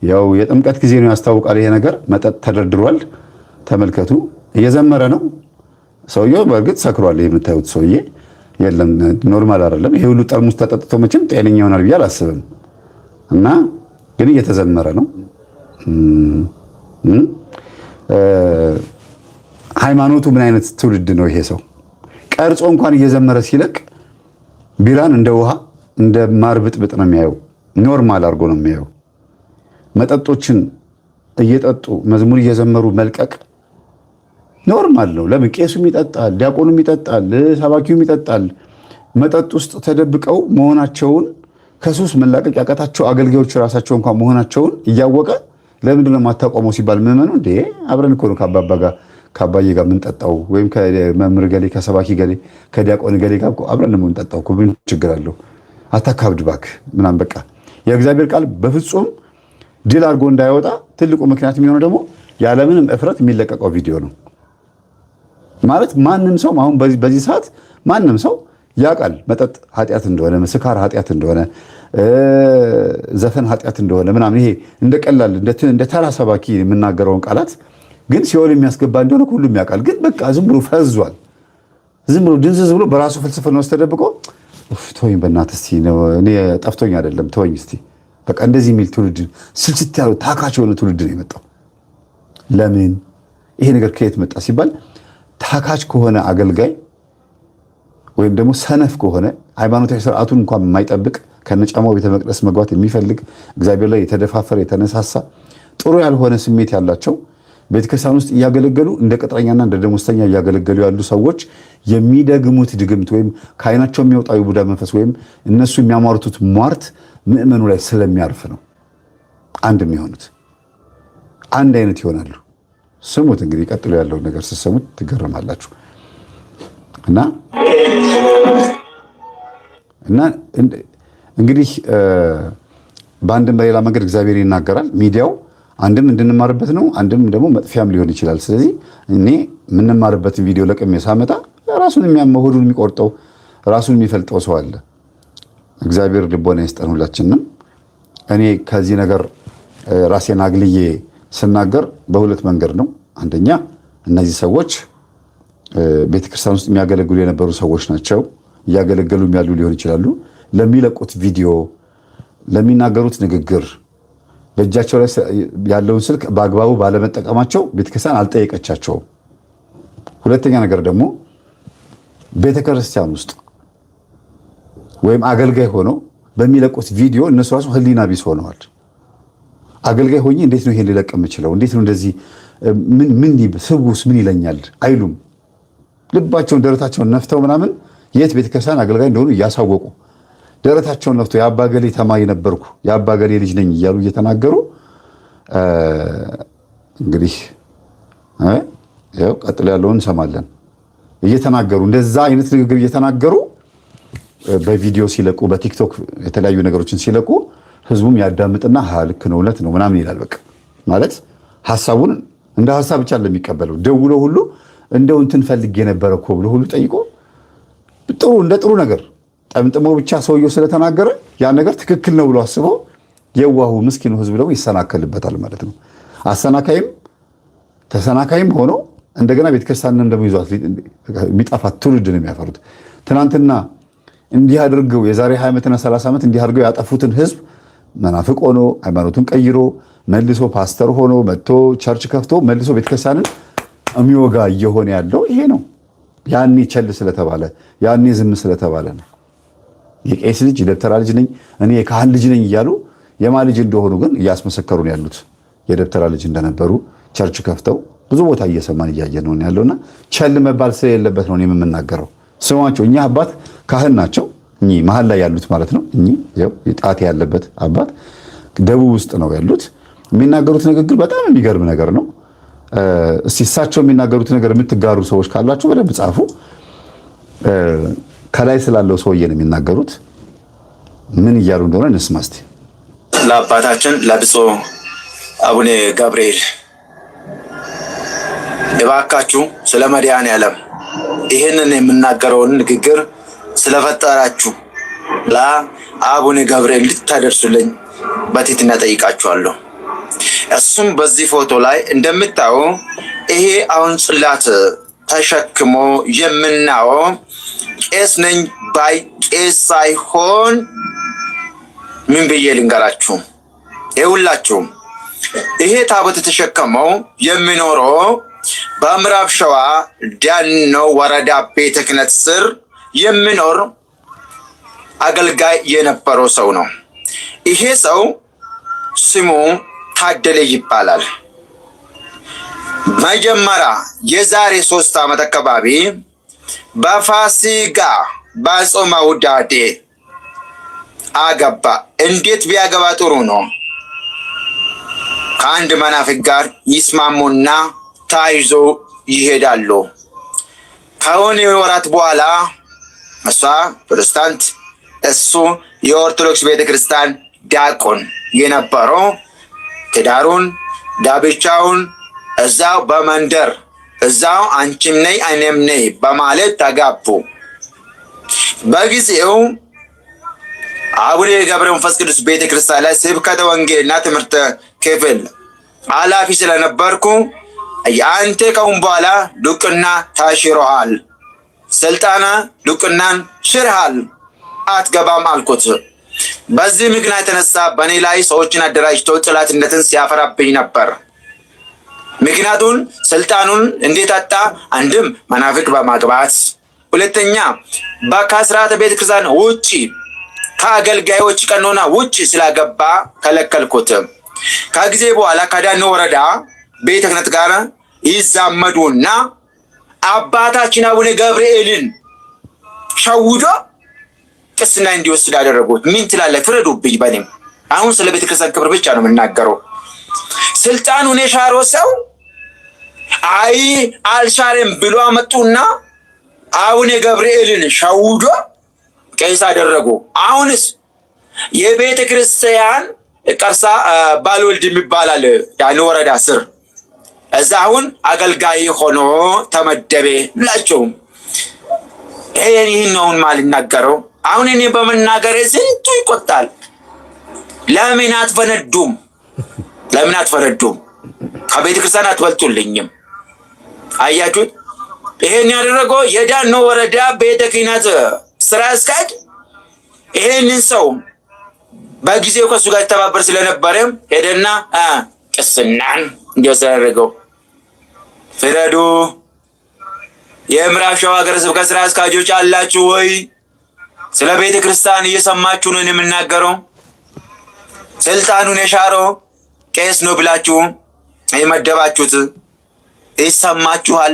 ያው የጥምቀት ጊዜ ነው ያስታውቃል። ይሄ ነገር መጠጥ ተደርድሯል። ተመልከቱ፣ እየዘመረ ነው ሰውየው። በእርግጥ ሰክሯል። የምታዩት ሰውዬ የለም ኖርማል አይደለም። ይሄ ሁሉ ጠርሙስ ተጠጥቶ መቼም ጤነኛ ይሆናል ብዬ አላስብም። እና ግን እየተዘመረ ነው። ሃይማኖቱ ምን አይነት ትውልድ ነው ይሄ ሰው? ቀርጾ እንኳን እየዘመረ ሲለቅ ቢራን እንደ ውሃ እንደ ማር ብጥብጥ ነው የሚያየው። ኖርማል አድርጎ ነው የሚያየው። መጠጦችን እየጠጡ መዝሙር እየዘመሩ መልቀቅ ኖርማል ነው። ለምን? ቄሱም ይጠጣል፣ ዲያቆኑም ይጠጣል፣ ሰባኪውም ይጠጣል። መጠጥ ውስጥ ተደብቀው መሆናቸውን ከሱስ መላቀቅ ያቃታቸው አገልጋዮች ራሳቸው እንኳን መሆናቸውን እያወቀ ለምንድን ነው የማታቆመው ሲባል ምዕመኑ እንዴ አብረን እኮ ነው ከአባባ ጋር ከአባዬ ጋር የምንጠጣው ወይም ከመምህር ገሌ ከሰባኪ ገሌ ከዲያቆን ገሌ ጋር አብረን ነው የምንጠጣው እኮ ምን ችግር አለው? አታካብድ እባክህ ምናምን። በቃ የእግዚአብሔር ቃል በፍጹም ድል አድርጎ እንዳይወጣ ትልቁ ምክንያት የሚሆነው ደግሞ ያለምንም እፍረት የሚለቀቀው ቪዲዮ ነው ማለት። ማንም ሰው አሁን በዚህ ሰዓት ማንም ሰው ያውቃል መጠጥ ኃጢአት እንደሆነ፣ ስካር ኃጢአት እንደሆነ፣ ዘፈን ኃጢአት እንደሆነ ምናምን። ይሄ እንደ ቀላል እንደ ተራ ሰባኪ የምናገረውን ቃላት ግን ሲኦል የሚያስገባ እንደሆነ ሁሉም ያውቃል። ግን በቃ ዝም ብሎ ፈዟል። ዝም ብሎ ድንዝዝ ብሎ በራሱ ፍልስፍና ውስጥ ተደብቆ ተወኝ በእናትህ እስቲ ነው እኔ ጠፍቶኝ አይደለም ተወኝ እስቲ በቃ እንደዚህ የሚል ትውልድ ስልችት ያለው ታካች የሆነ ትውልድ ነው የመጣው። ለምን ይሄ ነገር ከየት መጣ ሲባል ታካች ከሆነ አገልጋይ ወይም ደግሞ ሰነፍ ከሆነ ሃይማኖታዊ ስርዓቱን እንኳን የማይጠብቅ ከነጫማው ቤተ መቅደስ መግባት የሚፈልግ እግዚአብሔር ላይ የተደፋፈረ የተነሳሳ ጥሩ ያልሆነ ስሜት ያላቸው ቤተክርስቲያን ውስጥ እያገለገሉ እንደ ቅጥረኛና እንደ ደሞዝተኛ እያገለገሉ ያሉ ሰዎች የሚደግሙት ድግምት ወይም ከዓይናቸው የሚወጣው የቡዳ መንፈስ ወይም እነሱ የሚያሟርቱት ሟርት ምእመኑ ላይ ስለሚያርፍ ነው አንድ የሚሆኑት አንድ አይነት ይሆናሉ። ስሙት እንግዲህ ቀጥሎ ያለውን ነገር ስትሰሙት ትገረማላችሁ። እና እንግዲህ በአንድም በሌላ መንገድ እግዚአብሔር ይናገራል። ሚዲያው አንድም እንድንማርበት ነው፣ አንድም ደግሞ መጥፊያም ሊሆን ይችላል። ስለዚህ እኔ የምንማርበትን ቪዲዮ ለቅሜ ሳመጣ ራሱን ሆዱን የሚቆርጠው ራሱን የሚፈልጠው ሰው አለ። እግዚአብሔር ልቦና ይስጠን ሁላችንም። እኔ ከዚህ ነገር ራሴን አግልዬ ስናገር በሁለት መንገድ ነው። አንደኛ እነዚህ ሰዎች ቤተክርስቲያን ውስጥ የሚያገለግሉ የነበሩ ሰዎች ናቸው። እያገለገሉ ያሉ ሊሆን ይችላሉ። ለሚለቁት ቪዲዮ፣ ለሚናገሩት ንግግር በእጃቸው ላይ ያለውን ስልክ በአግባቡ ባለመጠቀማቸው ቤተክርስቲያን አልጠየቀቻቸውም። ሁለተኛ ነገር ደግሞ ቤተክርስቲያን ውስጥ ወይም አገልጋይ ሆነው በሚለቁት ቪዲዮ እነሱ ራሱ ሕሊና ቢስ ሆነዋል። አገልጋይ ሆኜ እንዴት ነው ይሄን ሊለቅ የምችለው? እንዴት ነው እንደዚህ ስቡስ ምን ይለኛል አይሉም። ልባቸውን ደረታቸውን ነፍተው ምናምን የት ቤተክርስቲያን አገልጋይ እንደሆኑ እያሳወቁ ደረታቸውን ነፍተው የአባገሌ ተማሪ ነበርኩ የአባገሌ ልጅ ነኝ እያሉ እየተናገሩ እንግዲህ ያው ቀጥሎ ያለውን እንሰማለን። እየተናገሩ እንደዛ አይነት ንግግር እየተናገሩ በቪዲዮ ሲለቁ በቲክቶክ የተለያዩ ነገሮችን ሲለቁ ህዝቡም ያዳምጥና ልክ ነው እውነት ነው ምናምን ይላል። በቃ ማለት ሐሳቡን እንደ ሐሳብ ብቻ ለሚቀበለው ደውሎ ሁሉ እንደው እንትን ፈልጌ የነበረ እኮ ብሎ ሁሉ ጠይቆ እንደ ጥሩ ነገር ጠምጥሞ ብቻ ሰውየው ስለተናገረ ያን ነገር ትክክል ነው ብሎ አስበው የዋሁ ምስኪኑ ህዝብ ደግሞ ይሰናከልበታል ማለት ነው። አሰናካይም ተሰናካይም ሆኖ እንደገና ቤተክርስቲያንን ደግሞ ይዟት የሚጠፋት ትውልድ ነው የሚያፈሩት። ትናንትና እንዲህ አድርገው የዛሬ 20 ዓመትና 30 ዓመት እንዲህ አድርገው ያጠፉትን ህዝብ መናፍቅ ሆኖ ሃይማኖቱን ቀይሮ መልሶ ፓስተር ሆኖ መጥቶ ቸርች ከፍቶ መልሶ ቤተክርስቲያንን የሚወጋ እየሆነ ያለው ይሄ ነው። ያኔ ቸል ስለተባለ ያኔ ዝም ስለተባለ ነው። የቄስ ልጅ የደብተራ ልጅ ነኝ እኔ የካህን ልጅ ነኝ እያሉ የማ ልጅ እንደሆኑ ግን እያስመሰከሩ ነው ያሉት። የደብተራ ልጅ እንደነበሩ ቸርች ከፍተው ብዙ ቦታ እየሰማን እያየን ነው ያለውና ቸል መባል ስለሌለበት ነው የምናገረው። ስሟቸው እኛ አባት ካህን ናቸው። እኚህ መሀል ላይ ያሉት ማለት ነው። እኚህ ጣቴ ያለበት አባት ደቡብ ውስጥ ነው ያሉት። የሚናገሩት ንግግር በጣም የሚገርም ነገር ነው። እስቲ እሳቸው የሚናገሩት ነገር የምትጋሩ ሰዎች ካላችሁ በደንብ ጻፉ። ከላይ ስላለው ሰውዬ ነው የሚናገሩት። ምን እያሉ እንደሆነ እንስማ እስቲ።
ለአባታችን ለብፁዕ አቡነ ገብርኤል እባካችሁ ስለ መድኃኔዓለም ይህንን የምናገረውን ንግግር ስለፈጠራችሁ ለአቡነ ገብርኤል ልታደርሱልኝ በትህትና ጠይቃችኋለሁ። እሱም በዚህ ፎቶ ላይ እንደምታዩ ይሄ አሁን ጽላት ተሸክሞ የምናየው ቄስ ነኝ ባይ ቄስ ሳይሆን ምን ብዬ ልንገራችሁ? ይኸውላችሁም ይሄ ታቦት የተሸከመው የሚኖረው በምዕራብ ሸዋ ዳኖ ወረዳ ቤተ ክህነት ስር የሚኖር አገልጋይ የነበረው ሰው ነው። ይሄ ሰው ስሙ ታደለ ይባላል። መጀመሪያ የዛሬ 3 ዓመት አካባቢ በፋሲጋ በጾመ ውዳዴ አገባ። እንዴት ቢያገባ ጥሩ ነው? ከአንድ መናፍቅ ጋር ይስማሙና ታይዞ ይሄዳሉ። ከሆነ ወራት በኋላ እሷ ፕሮቴስታንት እሱ የኦርቶዶክስ ቤተክርስቲያን ዲያቆን የነበረው ትዳሩን ዳብቻውን እዛው በመንደር እዛው አንቺም ነይ እኔም ነይ በማለት ተጋቡ። በጊዜው አቡነ ገብረ መንፈስ ቅዱስ ቤተክርስቲያን ላይ ስብከተ ወንጌልና ትምህርት ክፍል ኃላፊ ስለነበርኩ የአንተ ከአሁን በኋላ ዱቅና ታሽሮሃል፣ ስልጣነ ድቁናን ሽርሃል አትገባም አልኩት። በዚህ ምክንያት የተነሳ በእኔ ላይ ሰዎችን አደራጅቶ ጠላትነትን ሲያፈራብኝ ነበር። ምክንያቱን ስልጣኑን እንዴት አጣ? አንድም መናፍቅ በማግባት፣ ሁለተኛ ከስርዓተ ቤተክርስቲያን ውጪ ከአገልጋዮች ቀኖና ውጪ ስላገባ ከለከልኩት። ከጊዜ በኋላ ከዳኖ ወረዳ ቤተ ክህነት ጋር ይዛመዱና አባታችን አቡነ ገብርኤልን ሸውዶ ቅስና እንዲወስድ አደረጉት። ምን ትላለህ? ፍረዱብኝ። በኔም አሁን ስለ ቤተ ክርስቲያን ክብር ብቻ ነው የምናገረው። ስልጣኑን የሻረው ሰው አይ አልሻረም ብሎ አመጡና አቡነ ገብርኤልን ሸውዶ ቄስ አደረጉ። አሁንስ የቤተ ክርስቲያን ቀርሳ ባልወልድ የሚባላል ዳኖ ወረዳ ስር እዛ አሁን አገልጋይ ሆኖ ተመደበ ብላችሁ ይህን ነውን ማልናገረው። አሁን እኔ በመናገር ስንቱ ይቆጣል። ለምን አትፈነዱም? ለምን አትፈነዱም? ከቤተ ክርስቲያን አትበልጡልኝም። አያችሁት? ይሄን ያደረገው የዳኖ ወረዳ ቤተ ክህነት ስራ አስኪያጅ ይሄንን ሰው በጊዜው ከሱ ጋር ተባበር ስለነበረ ሄደና ቅስናን እንዲወስድ አደረገው። ፍረዱ። የምዕራብ ሸዋ ሀገረ ስብከት ስራ አስኪያጆች አላችሁ ወይ? ስለ ቤተ ክርስቲያን እየሰማችሁ ነው የምናገረው። ስልጣኑን የሻረው ቄስ ነው ብላችሁ የመደባችሁት ይሰማችኋል።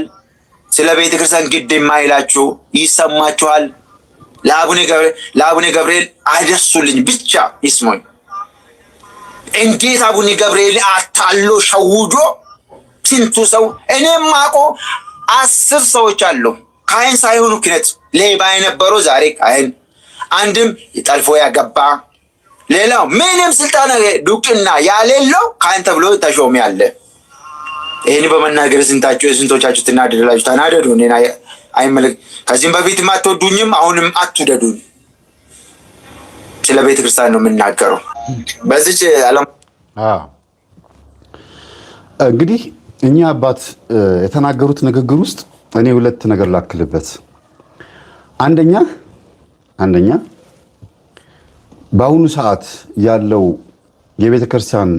ስለ ቤተ ክርስቲያን ግድ የማይላችሁ ይሰማችኋል። ለአቡነ ገብርኤል አደርሱልኝ ብቻ ይስሙኝ። እንዴት አቡነ ገብርኤል አታሎ ሸውዶ ስንቱ ሰው እኔም ማቆ 10 ሰዎች አሉ ካህን ሳይሆኑ ክህነት ሌባ የነበሩ ዛሬ ካህን፣ አንድም ጠልፎ ያገባ፣ ሌላው ምንም ስልጣን ድቁና ያሌለው ካህን ተብሎ ተሾም ያለ። ይህን በመናገር ስንቶቻችሁ ትናደዳላችሁ? ተናደዱ። እኔን አይመለክ። ከዚህም በፊትም አትወዱኝም፣ አሁንም አትውደዱኝ። ስለ ቤተ ክርስቲያን ነው የምናገረው። በዚች ዓለም
እንግዲህ እኛ አባት የተናገሩት ንግግር ውስጥ እኔ 2 ነገር ላክልበት። አንደኛ በአሁኑ ሰዓት ያለው የቤተ ክርስቲያን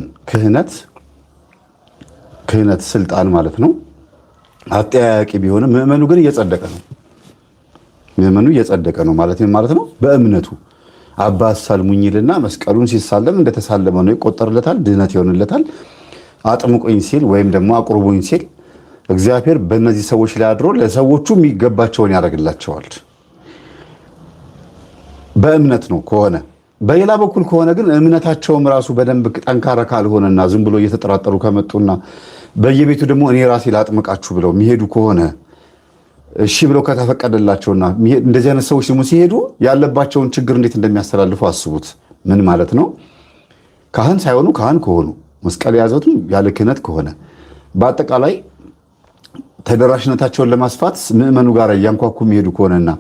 ክህነት ስልጣን ማለት ነው አጠያያቂ ቢሆንም ምዕመኑ ግን እየጸደቀ ነው። ምዕመኑ እየጸደቀ ነው ማለት ነው። በእምነቱ አባት ሳልሙኝልና መስቀሉን ሲሳለም እንደተሳለመ ነው ይቆጠርለታል፣ ድህነት ይሆንለታል። አጥምቁኝ ሲል ወይም ደግሞ አቁርቡኝ ሲል እግዚአብሔር በእነዚህ ሰዎች ላይ አድሮ ለሰዎቹ የሚገባቸውን ያደርግላቸዋል። በእምነት ነው ከሆነ። በሌላ በኩል ከሆነ ግን እምነታቸውም ራሱ በደንብ ጠንካራ ካልሆነና ዝም ብሎ እየተጠራጠሩ ከመጡና በየቤቱ ደግሞ እኔ ራሴ ላጥምቃችሁ ብለው የሚሄዱ ከሆነ እሺ ብለው ከተፈቀደላቸውና እንደዚህ አይነት ሰዎች ደግሞ ሲሄዱ ያለባቸውን ችግር እንዴት እንደሚያስተላልፉ አስቡት። ምን ማለት ነው? ካህን ሳይሆኑ ካህን ከሆኑ መስቀል የያዙትም ያለ ክህነት ከሆነ በአጠቃላይ ተደራሽነታቸውን ለማስፋት ምዕመኑ ጋር እያንኳኩ የሚሄዱ ከሆነና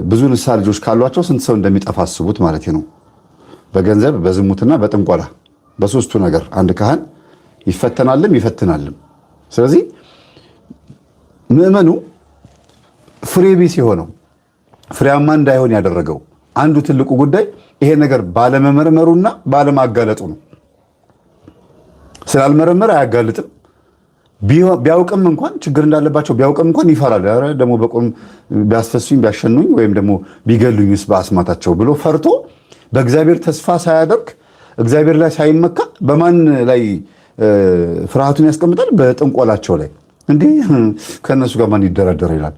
ብዙ ንስሐ ልጆች ካሏቸው ስንት ሰው እንደሚጠፋ አስቡት ማለት ነው። በገንዘብ በዝሙትና በጥንቆላ በሶስቱ ነገር አንድ ካህን ይፈተናልም ይፈትናልም። ስለዚህ ምዕመኑ ፍሬ ቢስ የሆነው ፍሬያማ እንዳይሆን ያደረገው አንዱ ትልቁ ጉዳይ ይሄ ነገር ባለመመርመሩና ባለማጋለጡ ነው። ስላልመረመረ አያጋልጥም። ቢያውቅም እንኳን ችግር እንዳለባቸው ቢያውቅም እንኳን ይፈራል። ኧረ ደግሞ በቆም ቢያስፈሱኝ ቢያሸኑኝ ወይም ደግሞ ቢገሉኝስ በአስማታቸው ብሎ ፈርቶ በእግዚአብሔር ተስፋ ሳያደርግ እግዚአብሔር ላይ ሳይመካ በማን ላይ ፍርሃቱን ያስቀምጣል? በጥንቆላቸው ላይ። እንዲህ ከእነሱ ጋር ማን ይደራደር ይላል።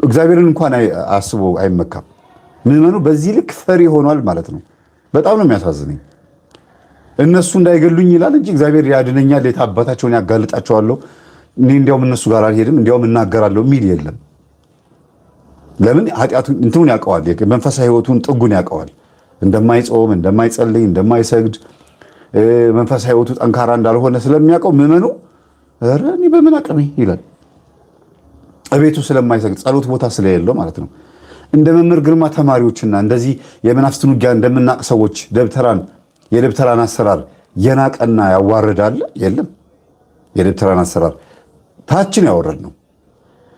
እግዚአብሔርን እንኳን አስቦ አይመካም። ምዕመኑ በዚህ ልክ ፈሪ ሆኗል ማለት ነው። በጣም ነው የሚያሳዝነኝ። እነሱ እንዳይገሉኝ ይላል እንጂ እግዚአብሔር ያድነኛል፣ የት አባታቸውን ያጋልጣቸዋለሁ፣ እኔ እንዲያውም እነሱ ጋር አልሄድም፣ እንዲያውም እናገራለሁ የሚል የለም። ለምን? ኃጢአቱን እንትኑን ያውቀዋል፣ መንፈሳዊ ሕይወቱን ጥጉን ያውቀዋል። እንደማይጾም እንደማይጸልይ እንደማይሰግድ መንፈሳዊ ሕይወቱ ጠንካራ እንዳልሆነ ስለሚያውቀው ምዕመኑ ኧረ እኔ በምን አቅሜ ይላል። እቤቱ ስለማይሰግድ ጸሎት ቦታ ስለሌለው ማለት ነው። እንደ መምህር ግርማ ተማሪዎችና እንደዚህ የመናፍስትን ውጊያ እንደምናቅ ሰዎች የደብተራን አሰራር የናቀና ያዋረዳል የለም። የደብተራን አሰራር ታችን ያወረድ ነው።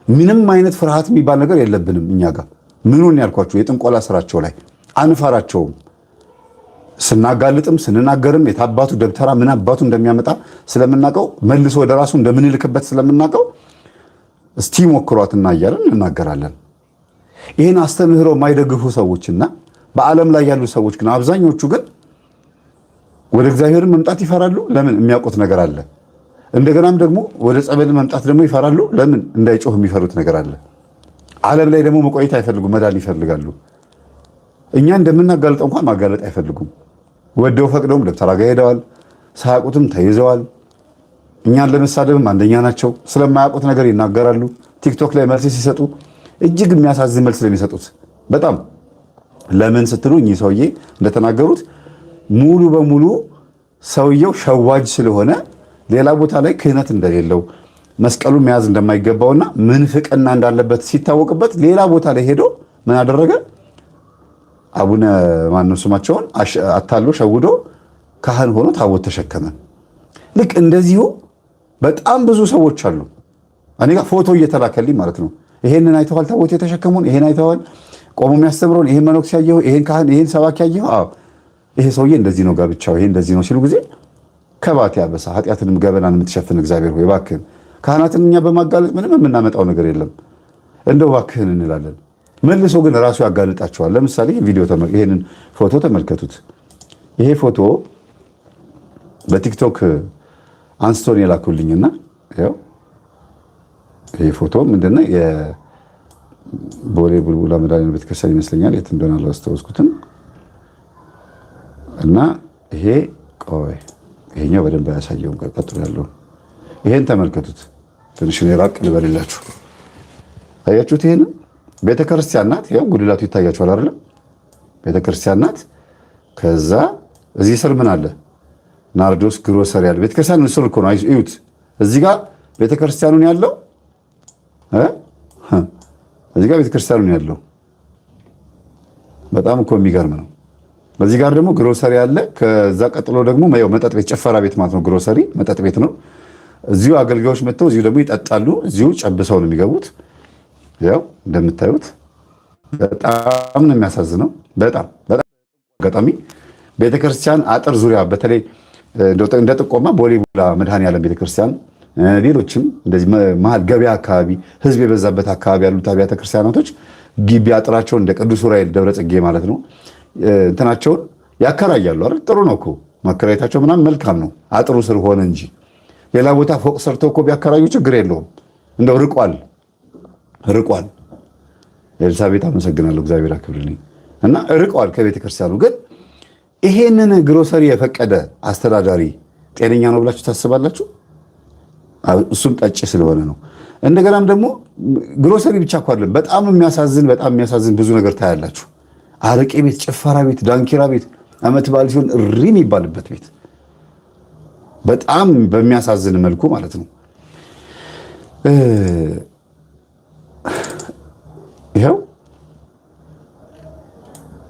ምንም አይነት ፍርሃት የሚባል ነገር የለብንም እኛ ጋር። ምኑን ያልኳቸው የጥንቆላ ስራቸው ላይ አንፈራቸውም። ስናጋልጥም ስንናገርም የታባቱ ደብተራ ምን አባቱ እንደሚያመጣ ስለምናውቀው መልሶ ወደ ራሱ እንደምንልክበት ስለምናውቀው እስቲ ሞክሯትና እያለን እናገራለን። ይህን አስተምህሮ የማይደግፉ ሰዎችና በዓለም ላይ ያሉ ሰዎች ግን አብዛኞቹ ግን ወደ እግዚአብሔር መምጣት ይፈራሉ። ለምን? የሚያውቁት ነገር አለ። እንደገናም ደግሞ ወደ ጸበል መምጣት ደግሞ ይፈራሉ። ለምን? እንዳይጮህ የሚፈሩት ነገር አለ። ዓለም ላይ ደግሞ መቆየት አይፈልጉም፣ መዳን ይፈልጋሉ። እኛ እንደምናጋልጠው እንኳን ማጋለጥ አይፈልጉም። ወደው ፈቅደውም ደብተራ ጋ ሄደዋል፣ ሳያውቁትም ተይዘዋል። እኛን ለመሳደብም አንደኛ ናቸው። ስለማያውቁት ነገር ይናገራሉ። ቲክቶክ ላይ መልስ ሲሰጡ እጅግ የሚያሳዝን መልስ ለሚሰጡት በጣም ለምን ስትሉ እኚህ ሰውዬ እንደተናገሩት ሙሉ በሙሉ ሰውየው ሸዋጅ ስለሆነ ሌላ ቦታ ላይ ክህነት እንደሌለው መስቀሉ መያዝ እንደማይገባውና ምንፍቅና እንዳለበት ሲታወቅበት ሌላ ቦታ ላይ ሄዶ ምን አደረገ? አቡነ ማነው ስማቸውን አታሎ ሸውዶ ካህን ሆኖ ታቦት ተሸከመ። ልክ እንደዚሁ በጣም ብዙ ሰዎች አሉ። እኔ ጋር ፎቶ እየተላከልኝ ማለት ነው። ይሄንን አይተዋል፣ ታቦት የተሸከሙን፣ ይሄን አይተዋል፣ ቆሞ የሚያስተምረውን፣ ይሄን መነኩሴ ያየኸው፣ ይሄን ካህን፣ ይሄን ሰባኪ ያየኸው፣ አዎ ይሄ ሰውዬ እንደዚህ ነው ጋብቻው፣ ይሄ እንደዚህ ነው ሲሉ ጊዜ ከባት ያበሳ ኃጢአትንም ገበናን የምትሸፍን እግዚአብሔር ሆይ እባክህን፣ ካህናትን እኛ በማጋለጥ ምንም የምናመጣው ነገር የለም፣ እንደው እባክህን እንላለን። መልሶ ግን ራሱ ያጋልጣቸዋል። ለምሳሌ ይሄንን ፎቶ ተመልከቱት። ይሄ ፎቶ በቲክቶክ አንስቶን የላኩልኝና ያው ይሄ ፎቶ ምንድነው የቦሌ ቡልቡላ መድኃኒዓለም ቤተክርስቲያን ይመስለኛል፣ የት እንደሆነ አላስታወስኩትም። እና ይሄ ቆይ ይሄኛው በደንብ ያሳየውን ቀጥሎ ያለው ይሄን ተመልከቱት። ትንሽ ራቅ ልበልላችሁ። አያችሁት? ይሄን ቤተክርስቲያን ናት። ያው ጉድላቱ ይታያችኋል አይደል? ቤተክርስቲያን ናት። ከዛ እዚህ ስር ምን አለ? ናርዶስ ግሮሰሪ አለ። ቤተክርስቲያን ምስል እኮ ነው። እዩት። እዚህ ጋር ቤተክርስቲያኑን ያለው እዚህ ጋር ቤተክርስቲያኑን ያለው በጣም እኮ የሚገርም ነው። በዚህ ጋር ደግሞ ግሮሰሪ አለ። ከዛ ቀጥሎ ደግሞ መጠጥ ቤት፣ ጭፈራ ቤት ማለት ነው። ግሮሰሪ መጠጥ ቤት ነው። እዚሁ አገልጋዮች መጥተው እዚሁ ደግሞ ይጠጣሉ። እዚሁ ጨብሰው ነው የሚገቡት። ያው እንደምታዩት በጣም ነው የሚያሳዝነው። በጣም አጋጣሚ ቤተክርስቲያን አጥር ዙሪያ በተለይ እንደ ጥቆማ ቦሌ ቡልቡላ መድኃኒዓለም ቤተክርስቲያን፣ ሌሎችም እንደዚህ መሀል ገበያ አካባቢ ህዝብ የበዛበት አካባቢ ያሉት አብያተ ክርስቲያናቶች ግቢ አጥራቸውን እንደ ቅዱስ ዑራኤል ደብረ ጽጌ ማለት ነው እንትናቸውን ያከራያሉ አይደል? ጥሩ ነው እኮ ማከራየታቸው ምናምን መልካም ነው። አጥሩ ስር ሆነ እንጂ ሌላ ቦታ ፎቅ ሰርተው እኮ ቢያከራዩ ችግር የለውም። እንደው ርቋል። ኤልሳቤጥ አመሰግናለሁ፣ እግዚአብሔር አክብርልኝ። እና ርቀዋል ከቤተ ክርስቲያኑ። ግን ይሄንን ግሮሰሪ የፈቀደ አስተዳዳሪ ጤነኛ ነው ብላችሁ ታስባላችሁ? እሱም ጠጭ ስለሆነ ነው። እንደገናም ደግሞ ግሮሰሪ ብቻ እኮ አይደለም፣ በጣም የሚያሳዝን ብዙ ነገር ታያላችሁ። አረቄ ቤት፣ ጭፈራ ቤት፣ ዳንኪራ ቤት፣ ዓመት በዓል ሲሆን እሪ የሚባልበት ቤት በጣም በሚያሳዝን መልኩ ማለት ነው። ይኸው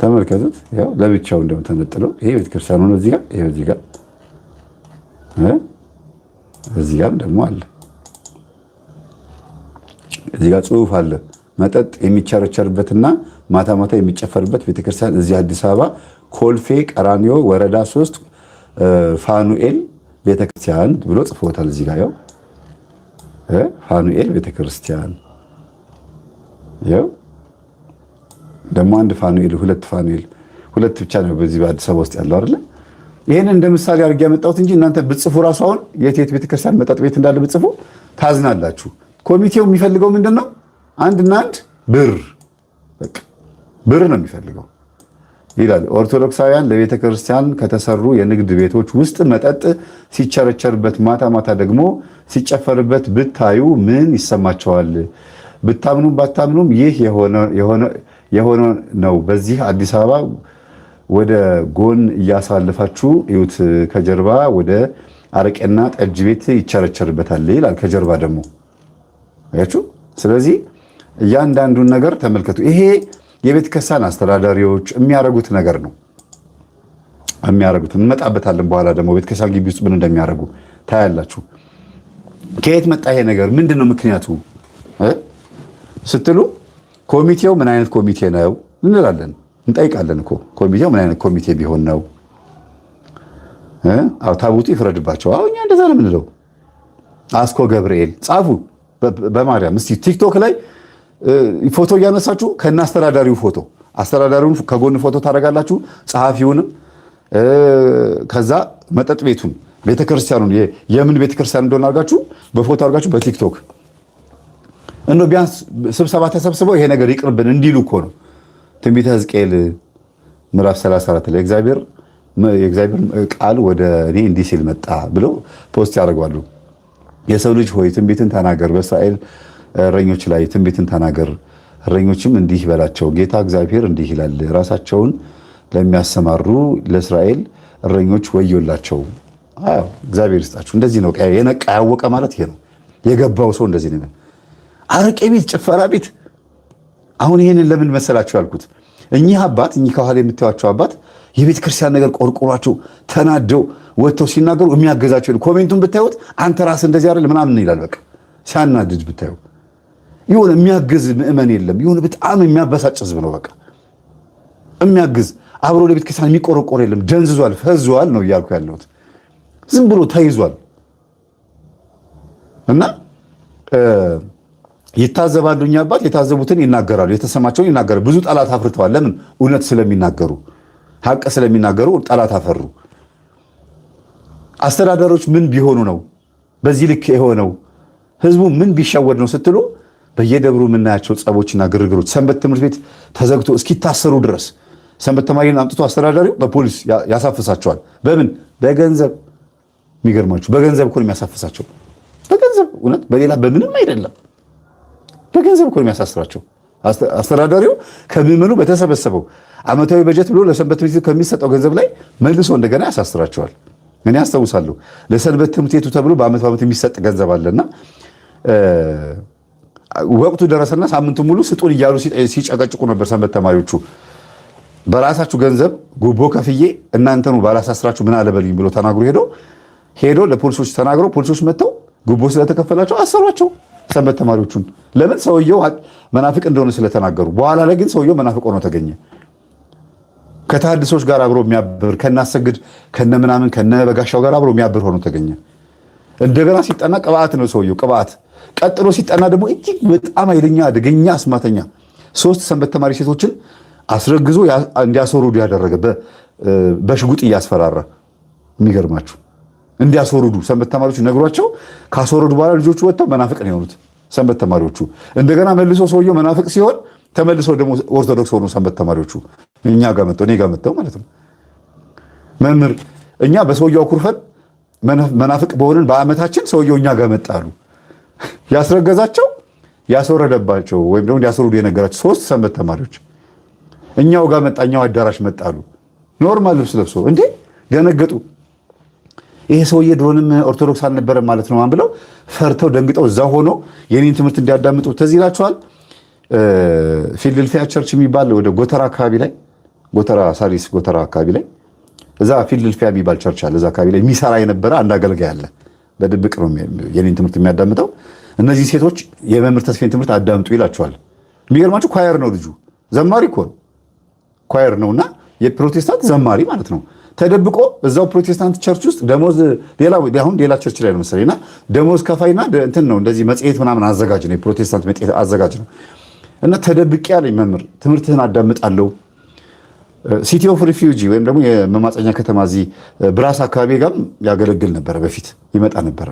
ተመልከቱት። ይኸው ለብቻው እንደምተነጥለው ይሄ ቤተክርስቲያኑ ነው። እዚህ ጋር ደግሞ አለ። እዚህ ጋር ጽሑፍ አለ። መጠጥ የሚቸረቸርበትና ማታ ማታ የሚጨፈርበት ቤተክርስቲያን እዚህ አዲስ አበባ ኮልፌ ቀራኒዮ ወረዳ 3 ፋኑኤል ቤተክርስቲያን ብሎ ጽፎታል። እዚህ ጋር ያው ፋኑኤል ቤተክርስቲያን ያው ደግሞ አንድ ፋኑኤል ሁለት ብቻ ነው በዚህ በአዲስ አበባ ውስጥ ያለው አይደል? ይሄን እንደ ምሳሌ አድርጌ ያመጣሁት እንጂ እናንተ ብትጽፉ ራሱ አሁን የት ቤተክርስቲያን መጠጥ ቤት እንዳለ ብትጽፉ ታዝናላችሁ። ኮሚቴው የሚፈልገው ምንድነው? አንድና አንድ ብር፣ በቃ ብር ነው የሚፈልገው ይላል። ኦርቶዶክሳውያን ለቤተ ክርስቲያን ከተሰሩ የንግድ ቤቶች ውስጥ መጠጥ ሲቸረቸርበት ማታ ማታ ደግሞ ሲጨፈርበት ብታዩ ምን ይሰማቸዋል? ብታምኑም ባታምኑም ይህ የሆነ ነው። በዚህ አዲስ አበባ ወደ ጎን እያሳለፋችሁ እዩት። ከጀርባ ወደ አረቄና ጠጅ ቤት ይቸረቸርበታል ይላል። ከጀርባ ደግሞ አያችሁ። ስለዚህ እያንዳንዱን ነገር ተመልከቱ። ይሄ የቤተ ክርስቲያን አስተዳዳሪዎች የሚያደርጉት ነገር ነው። እንመጣበታለን በኋላ ደግሞ ቤተ ክርስቲያን ግቢ ውስጥ ምን እንደሚያደርጉ ታያላችሁ። ከየት መጣ ይሄ ነገር? ምንድን ነው ምክንያቱ? ስትሉ ኮሚቴው ምን አይነት ኮሚቴ ነው እንላለን፣ እንጠይቃለን እኮ ኮሚቴው ምን አይነት ኮሚቴ ቢሆን ነው? ታቦቱ ይፍረድባቸው። እኛ እንደዛ ነው የምንለው። አስኮ ገብርኤል ጻፉ በማርያም እስቲ ቲክቶክ ላይ ፎቶ እያነሳችሁ ከነ አስተዳዳሪው ፎቶ አስተዳዳሪውን ከጎን ፎቶ ታደርጋላችሁ፣ ጸሐፊውንም ከዛ መጠጥ ቤቱን ቤተክርስቲያኑን የምን ቤተክርስቲያን እንደሆነ አድርጋችሁ በፎቶ አድርጋችሁ በቲክቶክ እንደው ቢያንስ ስብሰባ ተሰብስበው ይሄ ነገር ይቅርብን እንዲሉ እኮ ነው። ትንቢተ ሕዝቅኤል ምዕራፍ 34 ላይ የእግዚአብሔር ቃል ወደ እኔ እንዲህ ሲል መጣ ብለው ፖስት ያደርጋሉ። የሰው ልጅ ሆይ ትንቢትን ተናገር፣ በእስራኤል እረኞች ላይ ትንቢትን ተናገር፣ እረኞችም እንዲህ በላቸው፣ ጌታ እግዚአብሔር እንዲህ ይላል፣ ራሳቸውን ለሚያሰማሩ ለእስራኤል እረኞች ወዮላቸው። እግዚአብሔር ይስጣችሁ። እንደዚህ ነው የነቃ ያወቀ ማለት ይሄ ነው። የገባው ሰው እንደዚህ ነው። አረቄ ቤት፣ ጭፈራ ቤት። አሁን ይሄንን ለምን መሰላችሁ ያልኩት? እኚህ አባት እኚህ ከኋላ የምታዩቸው አባት የቤተ ክርስቲያን ነገር ቆርቆሯቸው ተናደው ወጥተው ሲናገሩ የሚያገዛቸው ኮሜንቱን ብታዩት አንተ ራስህ እንደዚህ አይደል ምናምን ይላል። በቃ ሲያናድድ ብታዩ የሆነ የሚያግዝ ምእመን የለም። የሆነ በጣም የሚያበሳጭ ህዝብ ነው። በቃ የሚያግዝ አብሮ ለቤተ ክርስቲያን የሚቆረቆር የለም። ደንዝዟል፣ ፈዟል ነው እያልኩ ያለሁት። ዝም ብሎ ተይዟል። እና ይታዘባሉ። እኛ አባት የታዘቡትን ይናገራሉ፣ የተሰማቸውን ይናገራሉ። ብዙ ጠላት አፍርተዋል። ለምን? እውነት ስለሚናገሩ፣ ሀቅ ስለሚናገሩ ጠላት አፈሩ። አስተዳደሮች ምን ቢሆኑ ነው በዚህ ልክ የሆነው? ህዝቡ ምን ቢሸወድ ነው ስትሉ በየደብሩ የምናያቸው ጸቦችና ግርግሮች፣ ሰንበት ትምህርት ቤት ተዘግቶ እስኪታሰሩ ድረስ ሰንበት ተማሪን አምጥቶ አስተዳዳሪው በፖሊስ ያሳፍሳቸዋል። በምን? በገንዘብ። የሚገርማችሁ በገንዘብ እኮ ነው የሚያሳፍሳቸው። በገንዘብ እውነት፣ በሌላ በምንም አይደለም። በገንዘብ እኮ ነው የሚያሳስራቸው። አስተዳዳሪው ከምዕመኑ በተሰበሰበው ዓመታዊ በጀት ብሎ ለሰንበት ትምህርት ቤቱ ከሚሰጠው ገንዘብ ላይ መልሶ እንደገና ያሳስራቸዋል። እኔ አስታውሳለሁ ለሰንበት ትምህርት ቤቱ ተብሎ በዓመት የሚሰጥ ገንዘብ አለና ወቅቱ ደረሰና ሳምንቱ ሙሉ ስጡን እያሉ ሲጨቀጭቁ ነበር ሰንበት ተማሪዎቹ። በራሳችሁ ገንዘብ ጉቦ ከፍዬ እናንተኑ ባላሳስራችሁ ምን አለበልኝ ብሎ ተናግሮ ሄዶ ለፖሊሶች ተናግሮ ፖሊሶች መጥተው ጉቦ ስለተከፈላቸው አሰሯቸው ሰንበት ተማሪዎቹን። ለምን? ሰውየው መናፍቅ እንደሆነ ስለተናገሩ። በኋላ ላይ ግን ሰውየው መናፍቅ ሆኖ ተገኘ። ከተሐድሶች ጋር አብሮ የሚያብር ከናሰግድ ከነምናምን ከነበጋሻው ጋር አብሮ የሚያብር ሆኖ ተገኘ። እንደገና ሲጠና ቅብአት ነው ሰውየው፣ ቅብአት። ቀጥሎ ሲጠና ደግሞ እጅግ በጣም ኃይለኛ አደገኛ አስማተኛ 3 ሰንበት ተማሪ ሴቶችን አስረግዞ እንዲያስወርዱ ያደረገ በሽጉጥ እያስፈራራ። የሚገርማችሁ እንዲያስወርዱ ሰንበት ተማሪዎቹ ነግሯቸው ካስወረዱ በኋላ ልጆቹ ወጥተው መናፍቅ ነው የሆኑት ሰንበት ተማሪዎቹ። እንደገና መልሶ ሰውየው መናፍቅ ሲሆን ተመልሶ ደግሞ ኦርቶዶክስ ሆኑ ሰንበት ተማሪዎቹ። እኛ ጋር መጥተው እኔ ጋር መጥተው ማለት ነው። መምህር እኛ በሰውየው አኩርፈን መናፍቅ በሆንን በዓመታችን ሰውየው እኛ ጋር መጣሉ። ያስረገዛቸው ያስወረደባቸው ወይም ደግሞ እንዲያስወርዱ የነገራቸው 3 ሰንበት ተማሪዎች እኛው ጋር መጣ፣ እኛው አዳራሽ መጣሉ። ኖርማል ልብስ ለብሶ እንዴ ደነገጡ። ይሄ ሰውዬ ድሮንም ኦርቶዶክስ አልነበረም ማለት ነው ብለው ፈርተው ደንግጠው እዛ ሆኖ የኔን ትምህርት እንዲያዳምጡ ትዝ ይላቸዋል። ፊልድልፊያ ቸርች የሚባል ወደ ጎተራ አካባቢ ላይ ጎተራ ሳሪስ ጎተራ አካባቢ ላይ እዛ ፊልድልፊያ የሚባል ቸርች አለ። እዛ አካባቢ ላይ የሚሰራ የነበረ አንድ አገልጋይ አለ። በድብቅ ነው የኔን ትምህርት የሚያዳምጠው። እነዚህ ሴቶች የመምህር ተስፌን ትምህርት አዳምጡ ይላቸዋል። የሚገርማችሁ ኳየር ነው ልጁ፣ ዘማሪ እኮ ነው፣ ኳየር ነውና የፕሮቴስታንት ዘማሪ ማለት ነው። ተደብቆ እዛው ፕሮቴስታንት ቸርች ውስጥ ደሞዝ ሌላ ቸርች ላይ ነው መሰለኝና ደሞዝ ከፋይና እንትን ነው እንደዚህ መጽሔት ምናምን አዘጋጅ ነው፣ የፕሮቴስታንት መጽሔት አዘጋጅ ነው። እና ተደብቄ ያለኝ መምህር ትምህርትህን አዳምጣለሁ። ሲቲ ኦፍ ሪፊውጂ ወይም ደግሞ የመማፀኛ ከተማ እዚህ ብራስ አካባቢ ጋርም ያገለግል ነበረ፣ በፊት ይመጣ ነበረ።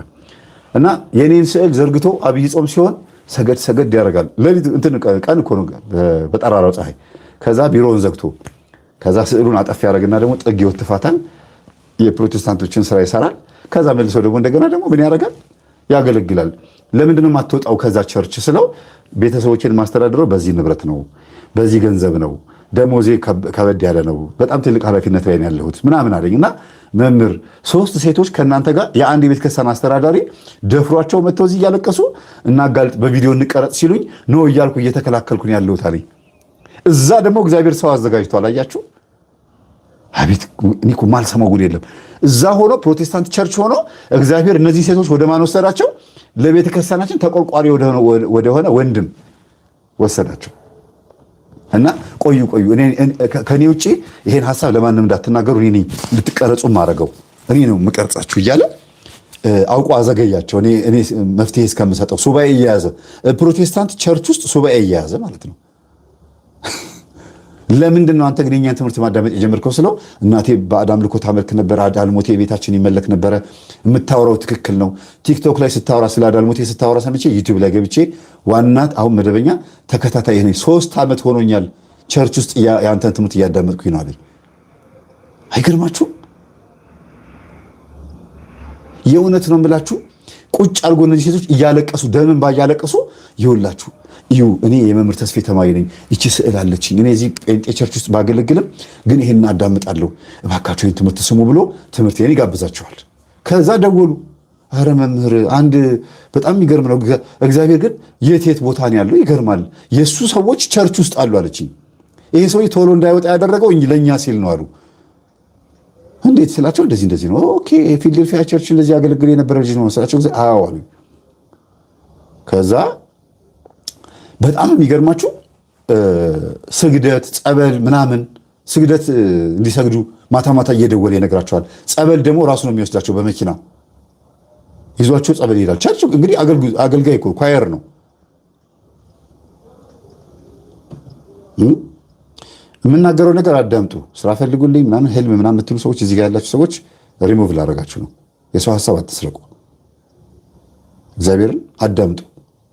እና የኔን ስዕል ዘርግቶ አብይ ጾም ሲሆን ሰገድ ያደርጋል። ሌሊት እንትን ቀን እኮ ነው በጠራራው ፀሐይ። ከዛ ቢሮውን ዘግቶ ከዛ ስዕሉን አጠፍ ያደርግና ደግሞ ጥግ ይወትፋታል፣ የፕሮቴስታንቶችን ስራ ይሰራል። ከዛ መልሶ ደግሞ እንደገና ደግሞ ምን ያደርጋል? ያገለግላል። ለምንድነው የማትወጣው ከዛ ቸርች ስለው ቤተሰቦችን ማስተዳድረው በዚህ ንብረት ነው፣ በዚህ ገንዘብ ነው፣ ደሞዜ ከበድ ያለ ነው፣ በጣም ትልቅ ኃላፊነት ላይ ነው ያለሁት ምናምን አለኝ። እና መምህር 3 ሴቶች ከእናንተ ጋር የአንድ የቤተ ክርስቲያን አስተዳዳሪ ደፍሯቸው መጥተው እዚህ እያለቀሱ እናጋልጥ በቪዲዮ እንቀረጽ ሲሉኝ ኖ እያልኩ እየተከላከልኩ ነው ያለሁት አለኝ። እዛ ደግሞ እግዚአብሔር ሰው አዘጋጅቷል። አያችሁ፣ አቤት! እኔ እኮ ማልሰማው ጉድ የለም። እዛ ሆኖ ፕሮቴስታንት ቸርች ሆኖ እግዚአብሔር እነዚህ ሴቶች ወደ ማን ወሰዳቸው? ለቤተ ክርስቲያናችን ተቆርቋሪ ወደሆነ ወንድም ወሰዳቸው እና ቆዩ ከኔ ውጪ ይሄን ሐሳብ ለማንም እንዳትናገሩ እኔ ነኝ ልትቀረጹ ማረገው እኔ ነው የምቀርጻችሁ እያለ አውቆ አዘገያቸው። እኔ መፍትሄ እስከምሰጠው ሱባኤ እየያዘ ፕሮቴስታንት ቸርች ውስጥ ሱባኤ እየያዘ ማለት ነው። ለምንድን ነው አንተ ግን የእኛን ትምህርት ማዳመጥ የጀመርከው ስለው እናቴ በአዳም ልኮ ታመልክ ነበር፣ አዳልሞቴ ቤታችን ይመለክ ነበረ፣ የምታወራው ትክክል ነው። ቲክቶክ ላይ ስታወራ ስለ አዳልሞቴ ስታወራ ሰምቼ ዩቲዩብ ላይ ገብቼ ዋናት አሁን መደበኛ ተከታታይ ነኝ። 3 ዓመት ሆኖኛል ቸርች ውስጥ የአንተን ትምህርት እያዳመጥኩኝ ነው አለኝ። አይገርማችሁም? የእውነት ነው የምላችሁ። ቁጭ አድርጎ እነዚህ ሴቶች እያለቀሱ ደምን ባያለቀሱ ይውላችሁ እዩ እኔ የመምህር ተስፋዬ ተማሪ ነኝ፣ ይቺ ስዕል አለችኝ፣ እኔ እዚህ ጴንጤ ቸርች ውስጥ ባገለግልም ግን ይሄን አዳምጣለሁ፣ እባካችሁ ይሄን ትምህርት ስሙ ብሎ ትምህርቴን ይጋብዛቸዋል። ከዛ ደወሉ። አረ መምህር አንድ በጣም የሚገርም ነው፣ እግዚአብሔር ግን የት ቦታ ነው ያለው? ይገርማል፣ የእሱ ሰዎች ቸርች ውስጥ አሉ አለችኝ። ይሄ ሰው ቶሎ እንዳይወጣ ያደረገው ለእኛ ሲል ነው አሉ። እንዴት ስላቸው እንደዚህ ነው። ኦኬ ፊላዴልፊያ ቸርች እንደዚህ ያገለግል የነበረ ልጅ ነው ስላቸው፣ አዎ አሉ። ከዛ በጣም የሚገርማችሁ ስግደት፣ ጸበል ምናምን ስግደት እንዲሰግዱ ማታ እየደወለ ይነግራቸዋል። ጸበል ደግሞ ራሱ ነው የሚወስዳቸው በመኪና ይዟቸው ጸበል ይሄዳል። ቸርች እንግዲህ አገልጋይ እኮ ኳየር ነው። የምናገረው ነገር አዳምጡ። ስራ ፈልጉልኝ ምናምን ህልም ምናምን የምትሉ ሰዎች እዚህ ጋር ያላችሁ ሰዎች ሪሙቭ ላደርጋችሁ ነው። የሰው ሀሳብ አትስረቁ። እግዚአብሔርን አዳምጡ።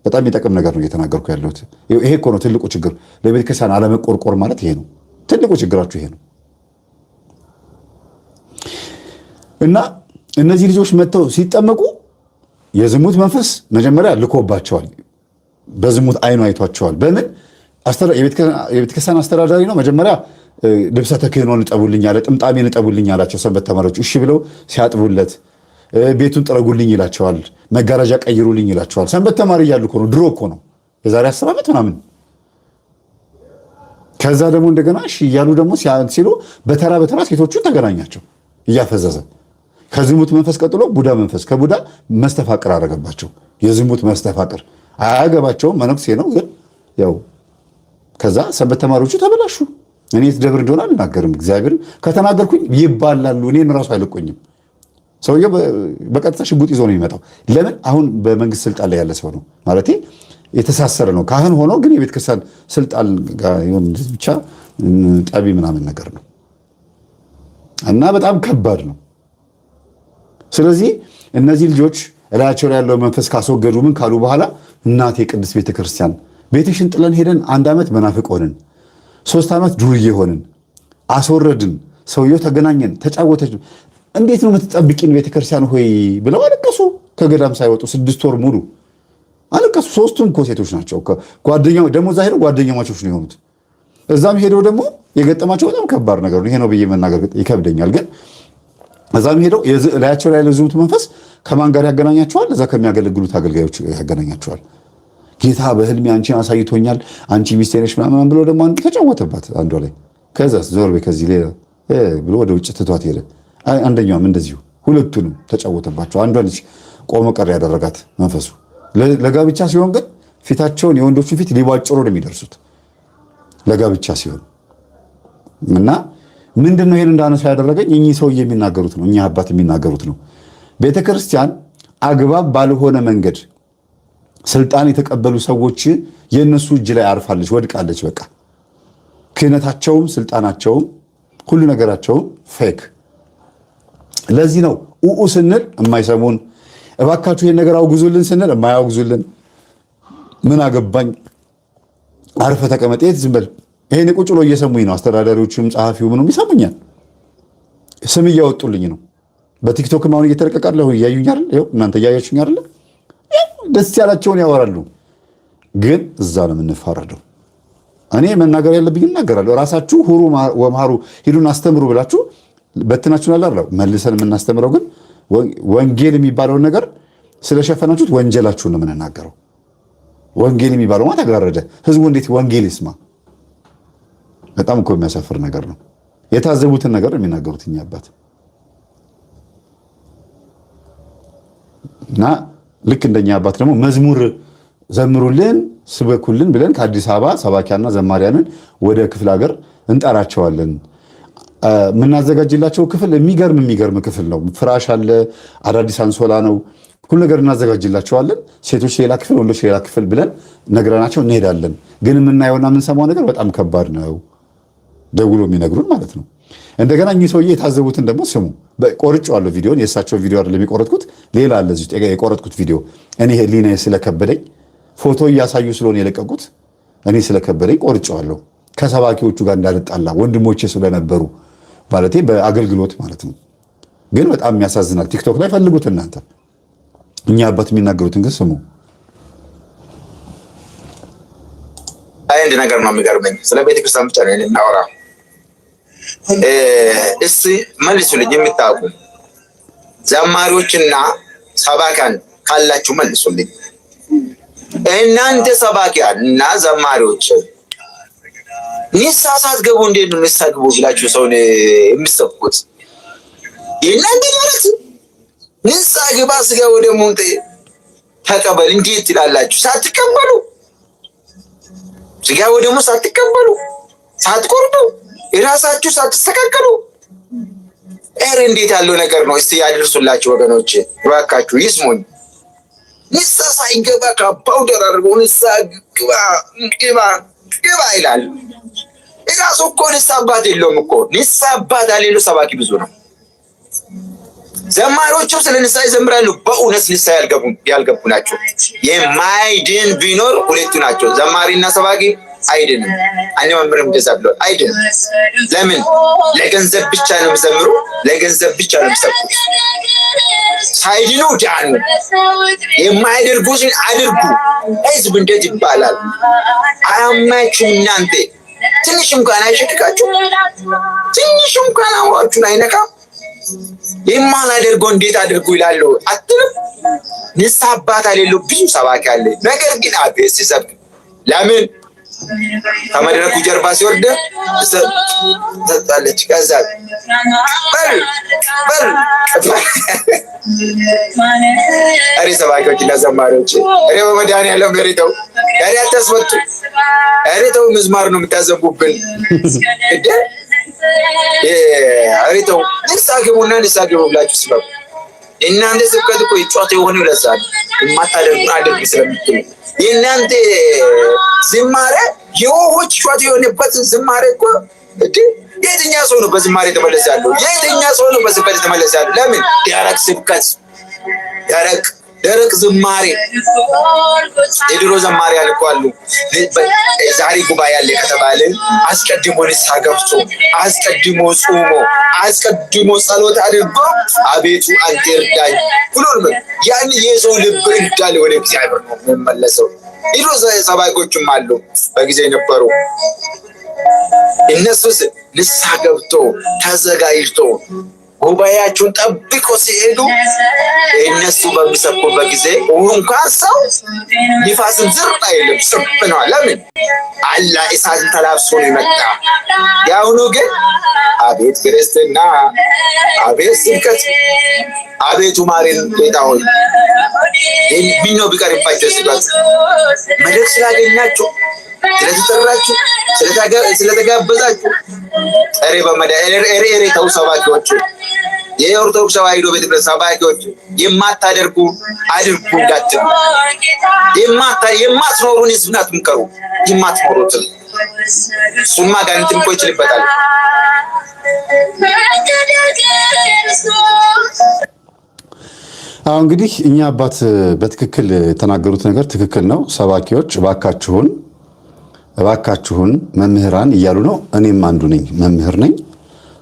በጣም የሚጠቅም ነገር ነው እየተናገርኩ ያለሁት። ይሄ እኮ ነው ትልቁ ችግር። ለቤተ ክርስቲያን አለመቆርቆር ማለት ይሄ ነው ትልቁ ችግራችሁ፣ ይሄ ነው። እና እነዚህ ልጆች መጥተው ሲጠመቁ የዝሙት መንፈስ መጀመሪያ ልኮባቸዋል። በዝሙት አይኑ አይቷቸዋል። በምን የቤተክርስቲያን አስተዳዳሪ ነው። መጀመሪያ ልብሰ ተክህኖን እጠቡልኝ አለ፣ ጥምጣሜን እጠቡልኝ አላቸው። ሰንበት ተማሪዎች እሺ ብለው ሲያጥቡለት ቤቱን ጥረጉልኝ ይላቸዋል፣ መጋረጃ ቀይሩልኝ ይላቸዋል። ሰንበት ተማሪ እያሉ እኮ ነው፣ ድሮ እኮ ነው፣ የዛሬ 10 ዓመት ምናምን። ከዛ ደግሞ እንደገና እሺ እያሉ ደግሞ ሲሉ በተራ ሴቶቹን ተገናኛቸው እያፈዘዘ። ከዝሙት መንፈስ ቀጥሎ ቡዳ መንፈስ፣ ከቡዳ መስተፋቅር አደረገባቸው። የዝሙት መስተፋቅር አያገባቸውም፣ መነኩሴ ነው ግን ያው። ከዛ ሰንበት ተማሪዎቹ ተበላሹ። እኔ የት ደብር እንደሆነ አልናገርም፣ እግዚአብሔር ከተናገርኩኝ ይባላሉ፣ እኔን ራሱ አይለቆኝም። ሰውየው በቀጥታ ሽጉጥ ይዞ ነው የሚመጣው። ለምን? አሁን በመንግስት ስልጣን ላይ ያለ ሰው ነው ማለት የተሳሰረ ነው። ካህን ሆኖ ግን የቤተ ክርስቲያን ስልጣን ጋር ይሁን ብቻ ጠቢ ምናምን ነገር ነው እና በጣም ከባድ ነው። ስለዚህ እነዚህ ልጆች እላያቸው ላይ ያለው መንፈስ ካስወገዱ ምን ካሉ በኋላ እናቴ ቅድስት ቤተ ክርስቲያን ቤትሽን ጥለን ሄደን 1 ዓመት መናፍቅ ሆንን፣ 3 ዓመት ዱርዬ ሆንን፣ አስወረድን። ሰውየው ተገናኘን፣ ተጫወተች። እንዴት ነው የምትጠብቂን ቤተክርስቲያን ሆይ ብለው አለቀሱ። ከገዳም ሳይወጡ 6 ወር ሙሉ አለቀሱ። 3ቱም እኮ ሴቶች ናቸው። ጓደኛው ደግሞ እዛ ሄደው ጓደኛ ማቾች ነው የሆኑት። እዛም ሄደው ደግሞ የገጠማቸው በጣም ከባድ ነገር ነው። ይሄ ነው ብዬ መናገር ይከብደኛል። ግን እዛም ሄደው ላያቸው ላይ ያለዝሙት መንፈስ ከማን ጋር ያገናኛቸዋል? እዛ ከሚያገለግሉት አገልጋዮች ያገናኛቸዋል። ጌታ በህልሜ አንቺን አሳይቶኛል፣ አንቺ ሚስቴ ነሽ ምናምን ብሎ ደግሞ አንዱ ተጫወተባት አንዷ ላይ። ከዛ ዞር በይ ከዚህ ሌላ ብሎ ወደ ውጭ ትቷት ሄደ። አንደኛውም እንደዚሁ ሁለቱንም ተጫወተባቸው። አንዷ ልጅ ቆመ ቀር ያደረጋት መንፈሱ። ለጋብቻ ሲሆን ግን ፊታቸውን የወንዶቹን ፊት ሊቧጭሩ ነው የሚደርሱት ለጋብቻ ሲሆን። እና ምንድነው ይሄን እንዳነሳ ያደረገኝ? እኚህ ሰው የሚናገሩት ነው፣ እኚህ አባት የሚናገሩት ነው። ቤተክርስቲያን አግባብ ባልሆነ መንገድ ስልጣን የተቀበሉ ሰዎች የእነሱ እጅ ላይ አርፋለች፣ ወድቃለች። በቃ ክህነታቸውም ስልጣናቸውም ሁሉ ነገራቸውም ፌክ። ለዚህ ነው ኡኡ ስንል የማይሰሙን፣ እባካችሁ ይሄን ነገር አውግዙልን ስንል የማያውግዙልን። ምን አገባኝ አርፈ ተቀመጥ፣ የት ዝም በል። ይሄን ቁጭ ብሎ እየሰሙኝ ነው። አስተዳዳሪዎቹም ጸሐፊው ምንም ይሰሙኛል። ስም እያወጡልኝ ነው። በቲክቶክም አሁን እየተለቀቃለሁ፣ እያዩኝ አይደል? ይኸው እናንተ እያያችሁኝ አይደል? ደስ ያላቸውን ያወራሉ። ግን እዛ ነው የምንፋረደው። እኔ መናገር ያለብኝ እናገራለሁ። ራሳችሁ ሁሩ ወምሃሩ ሂዱን አስተምሩ ብላችሁ በትናችሁን አላለው። መልሰን የምናስተምረው ግን ወንጌል የሚባለውን ነገር ስለሸፈናችሁት ወንጀላችሁን ነው የምንናገረው። ወንጌል የሚባለው ማለት ተጋረደ። ህዝቡ እንዴት ወንጌል ይስማ? በጣም እኮ የሚያሳፍር ነገር ነው። የታዘቡትን ነገር የሚናገሩት እኛ አባት እና ልክ እንደኛ አባት ደግሞ መዝሙር ዘምሩልን ስበኩልን ብለን ከአዲስ አበባ ሰባኪያና ዘማሪያንን ወደ ክፍለ ሀገር እንጠራቸዋለን። የምናዘጋጅላቸው ክፍል የሚገርም ክፍል ነው። ፍራሽ አለ፣ አዳዲስ አንሶላ ነው፣ ሁሉ ነገር እናዘጋጅላቸዋለን። ሴቶች ሌላ ክፍል፣ ወንዶች ሌላ ክፍል ብለን ነግረናቸው እንሄዳለን። ግን የምናየውና የምንሰማው ነገር በጣም ከባድ ነው፣ ደውሎ የሚነግሩን ማለት ነው። እንደገና እኚህ ሰውዬ የታዘቡትን ደግሞ ስሙ። ቆርጬዋለሁ ቪዲዮን፣ የእሳቸው ቪዲዮ አይደለም የቆረጥኩት፣ ሌላ አለ እዚህ ውስጥ የቆረጥኩት ቪዲዮ። እኔ ህሊናዬ ስለከበደኝ ፎቶ እያሳዩ ስለሆነ የለቀቁት፣ እኔ ስለከበደኝ ቆርጬዋለሁ። ከሰባኪዎቹ ጋር እንዳልጣላ ወንድሞቼ ስለነበሩ ማለቴ በአገልግሎት ማለት ነው። ግን በጣም የሚያሳዝናል። ቲክቶክ ላይ ፈልጉት እናንተ። እኛ አባት የሚናገሩትን ግን ስሙ።
አንድ ነገር ነው የሚገርመኝ፣ ስለ ቤተክርስቲያን ብቻ ነው እናወራ። እስቲ መልሱልኝ፣ የምታውቁ ዘማሪዎችና ሰባኪያን ካላችሁ መልሱልኝ። እናንተ ሰባኪያን እና ዘማሪዎች ንስሐ ሳትገቡ እንዴት ነው ንስሐ ግቡ ብላችሁ ሰውን የምትሰብኩት? የእናንተ ማለት ንስሐ ግባ ስጋ ወደ ሞንተ ተቀበል እንዴት ትላላችሁ? ሳትቀበሉ ስጋ ወደ ሞንተ ሳትቀበሉ ሳትቆርጡ የራሳችሁ ሳትስተካከሉ እንዴት ያለው ነገር ነው? እስቲ ያድርሱላችሁ ወገኖች፣ እባካችሁ ይስሙኝ። ንስሐ ሳይገባ ካባው ደራርበው ንስሐ ግባ ይላል። እራሱ እኮ ንስሐ አባት የለውም እኮ። ንስሐ አባት ያሌለው ሰባኪ ብዙ ነው። ዘማሪዎችም ስለ ንስሐ ይዘምራሉ። በእውነት ንስሐ ያልገቡ ናቸው። የማይድን ቢኖር ሁለቱ ናቸው፣ ዘማሪና ሰባኪ። አይድንም። አንድ መምህርም እንደዛ ብሏል። አይድንም። ለምን? ለገንዘብ ብቻ ነው የሚዘምሩ፣ ለገንዘብ ብቻ ነው የሚሰብኩት። ሳይድኑ ዳኑ። የማያደርጉትን አድርጉ። ህዝብ እንዴት ይባላል? አያማችሁም እናንተ። ትንሽ እንኳን አይሸክካችሁ፣ ትንሽ እንኳን አእምሯችሁን አይነካም። የማላደርገው እንዴት አድርጉ ይላሉ አትልም? ንስሐ አባት የሌለው ብዙ ሰባኪ አለ። ነገር ግን አቤት ሲሰብክ ለምን ከመድረኩ ጀርባ ሲወርድ ሰጣለች። ከዛ አሬ ሰባኪዎች እና ዘማሪዎች አሬ በመድኃኒዓለም ተው፣ አሬ አታስወጡ፣ አሬ ተው፣ ምዝማር ነው የምታዘቡብን። አሬ ተው፣ ንስሐ ግቡና ንስሐ ግቡ ብላችሁ ስበኩ። እናንተ ስብከት እኮ ይጫወት የሆነ ይለዛል የማታደርጉን አድርግ ስለምትሉ የእናንተ ዝማሬ የውሆች ጫወት የሆነበት ዝማሬ እኮ የትኛ ሰው ነው በዝማሬ የተመለሰ ያለው? የትኛ ሰው ነው በስብከት የተመለሰ ያለው? ለምን? ደረቅ ስብከት፣ ደረቅ ዝማሬ። የድሮ ዘማሪ ያልኳሉ። ዛሬ ጉባኤ ያለ ከተባለ አስቀድሞ ንስሐ ገብቶ አስቀድሞ ጾሞ አስቀድሞ ጸሎት አድርጎ አቤቱ አንተ እርዳኝ ብሎ ያን የሰው ልብ እንዳለ ወደ እግዚአብሔር ነው የሚመለሰው። ድሮ ሰባኪዎችም አሉ በጊዜ ነበሩ። እነሱስ ንስሐ ገብቶ ተዘጋጅቶ ጉባኤያቸውን ጠብቆ ሲሄዱ እነሱ በሚሰብኩበት ጊዜ እንኳን ሰው ንፋስን ዝር አይልም፣ ጽብ ነው። ለምን? አላህ እሳትን ተላብሶ ነው የመጣ። የአሁኑ ግን አቤት ክርስትና፣ አቤት ስብከት፣ አቤቱ ማሬን ጌታ ሆይ ምነው ቢቀርባቸው ሲሏት መድረክ ስላገኛችሁ ስለተጠራችሁ ስለተጋበዛችሁ ሬ ተው ሰባኪዎች፣ የኦርቶዶክስ ተዋሕዶ ቤተክርስቲያን ሰባኪዎች የማታደርጉ አድርጉ እንዳትሉ። የማትኖሩን ህዝብ ናት ምከሩ። የማትኖሩትን እሱማ ጋንንትን እኮ ይችልበታል።
አሁን እንግዲህ እኛ አባት በትክክል የተናገሩት ነገር ትክክል ነው። ሰባኪዎች እባካችሁን መምህራን እያሉ ነው። እኔም አንዱ ነኝ፣ መምህር ነኝ፣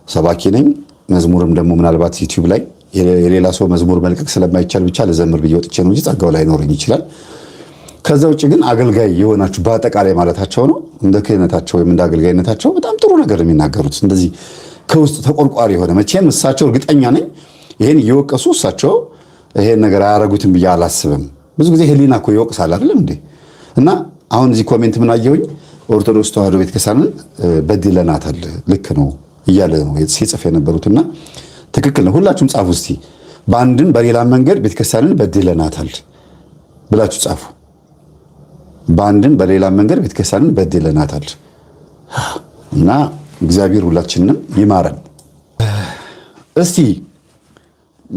ሰባኪ ነኝ። መዝሙርም ደግሞ ምናልባት ዩቲዩብ ላይ የሌላ ሰው መዝሙር መልቀቅ ስለማይቻል ብቻ ልዘምር ብዬ ወጥቼ ነው እንጂ ጸጋው ላይ ኖረኝ ይችላል። ከዛ ውጭ ግን አገልጋይ የሆናችሁ በአጠቃላይ ማለታቸው ነው። እንደ ክህነታቸው ወይም እንደ አገልጋይነታቸው በጣም ጥሩ ነገር የሚናገሩት እንደዚህ ከውስጥ ተቆርቋሪ የሆነ መቼም እሳቸው እርግጠኛ ነኝ ይሄን እየወቀሱ እሳቸው ይሄን ነገር አያረጉትም ብዬ አላስብም። ብዙ ጊዜ ህሊና እኮ ይወቅሳል አይደለም እንዴ? እና አሁን እዚህ ኮሜንት ምን አየሁኝ፣ ኦርቶዶክስ ተዋሕዶ ቤተክርስቲያንን በድለናታል፣ ልክ ነው እያለ ነው ሲጽፍ የነበሩትና ትክክል ነው። ሁላችሁም ጻፉ እስቲ፣ በአንድም በሌላ መንገድ ቤተክርስቲያንን በድለናታል ብላችሁ ጻፉ። በአንድም በሌላ መንገድ ቤተክርስቲያንን በድለናታል እና እግዚአብሔር ሁላችንንም ይማረን። እስቲ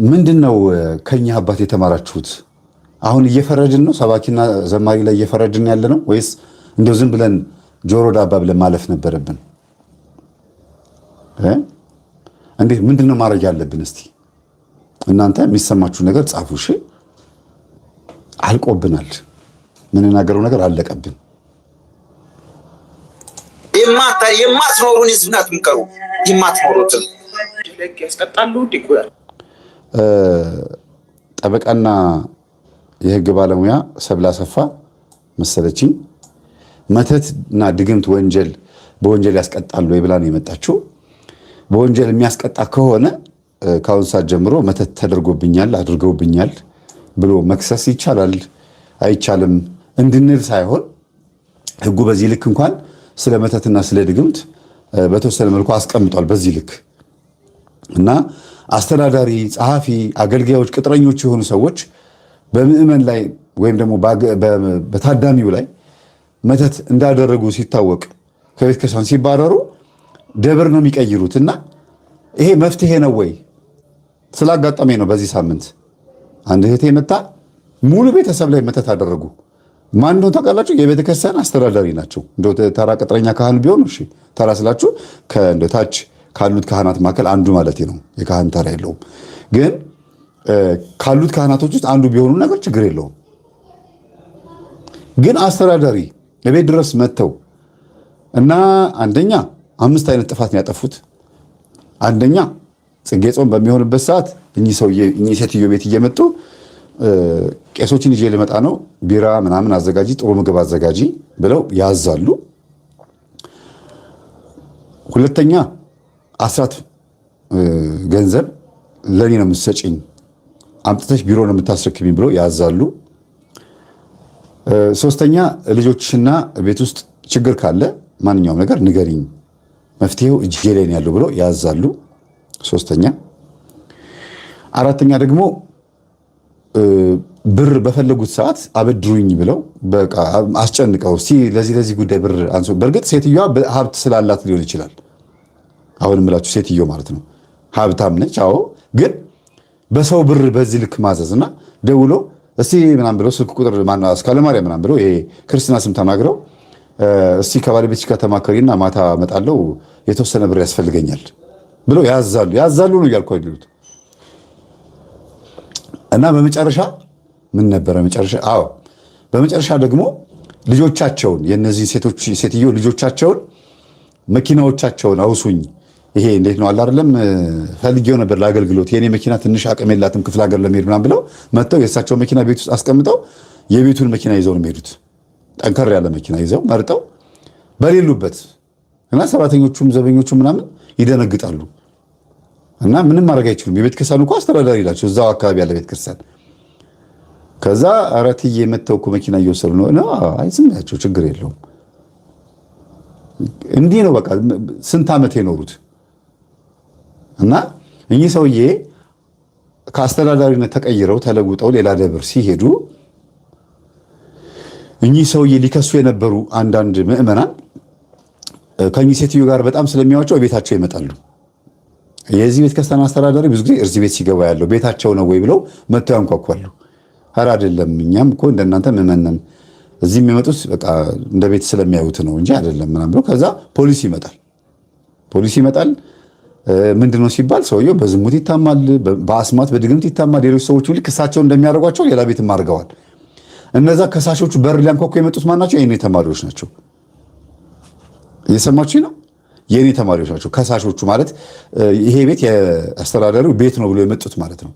ምንድነው ከኛ አባት የተማራችሁት? አሁን እየፈረድን ነው? ሰባኪና ዘማሪ ላይ እየፈረድን ያለ ነው ወይስ እንደው ዝም ብለን ጆሮ ዳባ ብለን ማለፍ ነበረብን? እንዴት ምንድነው ማድረግ ያለብን? እስቲ እናንተ የሚሰማችሁ ነገር ጻፉ። እሺ፣ አልቆብናል። ምንናገረው ነገር አለቀብን።
የማትኖሩን ህዝብ ናት ምከሩ። የማትኖሩትን
ያስቀጣሉ። ዲኩራል
ጠበቃና የህግ ባለሙያ ሰብለ አሰፋ መሰለችኝ መተትና ድግምት በወንጀል ያስቀጣሉ ወይ ብላ ነው የመጣችው። በወንጀል የሚያስቀጣ ከሆነ ከአሁን ሰዓት ጀምሮ መተት ተደርጎብኛል አድርገውብኛል ብሎ መክሰስ ይቻላል አይቻልም እንድንል ሳይሆን ህጉ በዚህ ልክ እንኳን ስለ መተትና ስለ ድግምት በተወሰነ መልኩ አስቀምጧል። በዚህ ልክ እና አስተዳዳሪ፣ ጸሐፊ፣ አገልጋዮች፣ ቅጥረኞች የሆኑ ሰዎች በምዕመን ላይ ወይም ደግሞ በታዳሚው ላይ መተት እንዳደረጉ ሲታወቅ ከቤተ ክርስቲያን ሲባረሩ ደብር ነው የሚቀይሩት። እና ይሄ መፍትሄ ነው ወይ? ስላጋጠመኝ ነው። በዚህ ሳምንት አንድ እህቴ መጣ፣ ሙሉ ቤተሰብ ላይ መተት አደረጉ። ማን እንደሆነ ታውቃላችሁ? የቤተ ክርስቲያን አስተዳዳሪ ናቸው። እንደው ተራ ቅጥረኛ ካህን ቢሆኑ እሺ፣ ተራ ስላችሁ ታች ካሉት ካህናት መካከል አንዱ ማለት ነው። የካህን ተራ የለውም፣ ግን ካሉት ካህናቶች ውስጥ አንዱ ቢሆኑ ነገር ችግር የለውም። ግን አስተዳዳሪ ለቤት ድረስ መጥተው እና አንደኛ 5 አይነት ጥፋት ነው ያጠፉት። አንደኛ ጽጌ ጾም በሚሆንበት ሰዓት እኚህ ሴትዮ ቤት እየመጡ ቄሶችን ይዤ ልመጣ ነው፣ ቢራ ምናምን አዘጋጂ፣ ጥሩ ምግብ አዘጋጂ ብለው ያዛሉ። ሁለተኛ አስራት ገንዘብ ለኔ ነው የምትሰጪኝ፣ አምጥተሽ ቢሮ ነው የምታስረክቢኝ ብለው ያዛሉ። ሶስተኛ ልጆችና ቤት ውስጥ ችግር ካለ ማንኛውም ነገር ንገሪኝ፣ መፍትሄው እጅጌ ላይ ነው ያለው ብለው ያዛሉ። ሶስተኛ። አራተኛ ደግሞ ብር በፈለጉት ሰዓት አበድሩኝ ብለው በቃ አስጨንቀው እስቲ ለዚህ ጉዳይ ብር አንሶ። በእርግጥ ሴትዮዋ ሀብት ስላላት ሊሆን ይችላል። አሁን የምላችሁ ሴትዮ ማለት ነው ሀብታም ነች። አዎ፣ ግን በሰው ብር በዚህ ልክ ማዘዝ እና ደውሎ እስቲ ምናምን ብለው ስልክ ቁጥር ማነው አስካለማርያም ምናምን ብለው ይሄ ክርስትና ስም ተናግረው እስቲ ከባለቤትሽ ጋር ተማከሪና ማታ እመጣለሁ የተወሰነ ብር ያስፈልገኛል ብለው ያዛሉ ነው እያልኩ አይደሉት። እና በመጨረሻ ምን ነበረ መጨረሻ? አዎ፣ በመጨረሻ ደግሞ ልጆቻቸውን የነዚህ ሴትዮ ልጆቻቸውን መኪናዎቻቸውን አውሱኝ፣ ይሄ እንዴት ነው አለ አይደለም፣ ፈልጌው ነበር ለአገልግሎት፣ የኔ መኪና ትንሽ አቅም የላትም ክፍለ ሀገር ለመሄድ ምናምን ብለው መጥተው የእሳቸው መኪና ቤት ውስጥ አስቀምጠው የቤቱን መኪና ይዘው ነው የሚሄዱት። ጠንከር ያለ መኪና ይዘው መርጠው በሌሉበት እና ሰራተኞቹም ዘበኞቹም ምናምን ይደነግጣሉ። እና ምንም ማድረግ አይችሉም። የቤተ ክርስቲያኑ እኮ አስተዳዳሪ ናቸው፣ እዛው አካባቢ ያለ ቤተ ክርስቲያን። ከዛ አራትዬ መተው እኮ መኪና እየወሰዱ ነው። አይ ዝም ብላቸው ችግር የለውም። እንዲህ ነው በቃ ስንት ዓመት የኖሩት። እና እኚህ ሰውዬ ከአስተዳዳሪነት ተቀይረው ተለውጠው ሌላ ደብር ሲሄዱ እኚህ ሰውዬ ሊከሱ የነበሩ አንዳንድ ምዕመናን ከእኚህ ሴትዮ ጋር በጣም ስለሚያዋቸው ቤታቸው ይመጣሉ። የዚህ ቤተ ክርስቲያን አስተዳዳሪ ብዙ ጊዜ እዚህ ቤት ሲገባ ያለው ቤታቸው ነው ወይ ብለው መጥተው ያንኳኳሉ። ኧረ አይደለም፣ እኛም እኮ እንደናንተ ምዕመናን ነን፣ እዚህ የሚመጡት በቃ እንደ ቤት ስለሚያዩት ነው እንጂ አይደለም ምናምን ብለው ከዛ ፖሊስ ይመጣል። ምንድነው ሲባል ሰውየው በዝሙት ይታማል፣ በአስማት በድግምት ይታማል። ሌሎች ሰዎች ልክ እሳቸው እንደሚያደርጓቸው ሌላ ቤትም አድርገዋል። እነዛ ከሳሾቹ በር ሊያንኳኩ የመጡት ማን ናቸው? የኔ ተማሪዎች ናቸው። እየሰማችሁ ነው? የኔ ተማሪዎች ናቸው ከሳሾቹ። ማለት ይሄ ቤት የአስተዳዳሪው ቤት ነው ብሎ የመጡት ማለት ነው።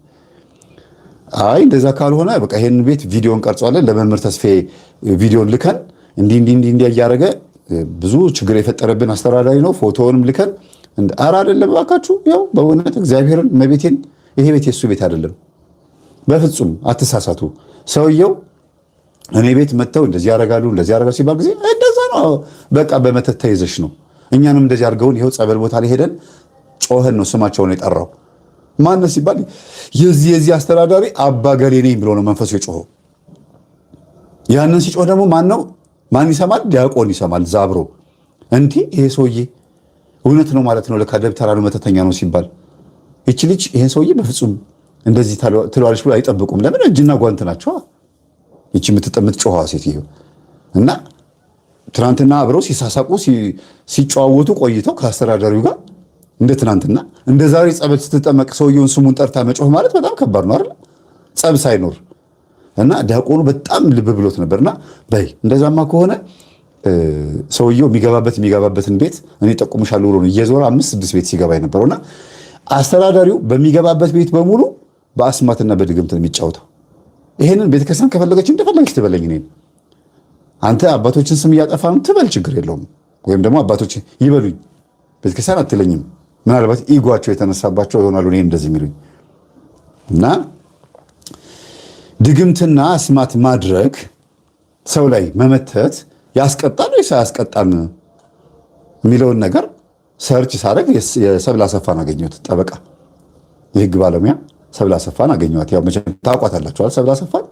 አይ እንደዛ ካልሆነ በቃ ይሄን ቤት ቪዲዮን ቀርጿለን፣ ለመምህር ተስፋዬ ቪዲዮን ልከን እንዲህ እያደረገ ብዙ ችግር የፈጠረብን አስተዳዳሪ ነው፣ ፎቶውንም ልከን ኧረ አይደለም እባካችሁ፣ ያው በእውነት እግዚአብሔርን መቤቴን ይሄ ቤት የሱ ቤት አይደለም፣ በፍጹም አትሳሳቱ። ሰውየው እኔ ቤት መጥተው እንደዚህ ያደርጋሉ ሲባል ጊዜ እንደዛ ነው በቃ በመተት ተይዘሽ ነው። እኛንም እንደዚህ አድርገውን ይኸው ጸበል ቦታ ላይ ሄደን ጮኸን ነው ስማቸውን የጠራው። ማነው ሲባል የዚህ አስተዳዳሪ አባ ገሌ ነኝ ብሎ ነው መንፈሱ የጮኸው። ያንን ሲጮህ ደግሞ ማነው? ማን ይሰማል? ዲያቆን ይሰማል። ዛብሮ እንዴ ይሄ ሰውዬ እውነት ነው ማለት ነው፣ ለካ ደብተራ ነው መተተኛ ነው ሲባል ይቺ ልጅ ይሄን ሰውዬ በፍጹም እንደዚህ ትለዋለች ብሎ አይጠብቁም። ለምን? እጅና ጓንት ናቸው። ይቺ የምትጮኸዋ ሴትዮ እና ትናንትና አብረው ሲሳሳቁ ሲጨዋወቱ ቆይተው ከአስተዳዳሪው ጋር እንደ ትናንትና እንደ ዛሬ ጸበል ስትጠመቅ ሰውየውን ስሙን ጠርታ መጮህ ማለት በጣም ከባድ ነው አይደል? ጸብ ሳይኖር እና ዲያቆኑ በጣም ልብ ብሎት ነበርና በይ እንደዛማ ከሆነ ሰውየው የሚገባበትን ቤት እኔ ጠቁምሻለሁ ብሎ ነው እየዞረ 5-6 ቤት ሲገባ የነበረውና አስተዳዳሪው በሚገባበት ቤት በሙሉ በአስማትና በድግምት ነው የሚጫወተው። ይሄንን ቤተክርስቲያን ከፈለገች እንደፈለገች ትበለኝ እኔን አንተ አባቶችን ስም እያጠፋ ነው ትበል፣ ችግር የለውም። ወይም ደግሞ አባቶች ይበሉኝ ቤተክርስቲያን አትለኝም። ምናልባት ኢጓቸው የተነሳባቸው ይሆናሉ እኔ እንደዚህ የሚሉኝ እና ድግምትና አስማት ማድረግ ሰው ላይ መመተት ያስቀጣል ወይስ አያስቀጣም የሚለውን ነገር ሰርች ሳደርግ የሰብለ አሰፋን አገኘሁት። ጠበቃ የህግ ባለሙያ ሰብለ አሰፋን አገኘኋት። ያው መቼም ታውቋታላችኋል ሰብለ አሰፋን።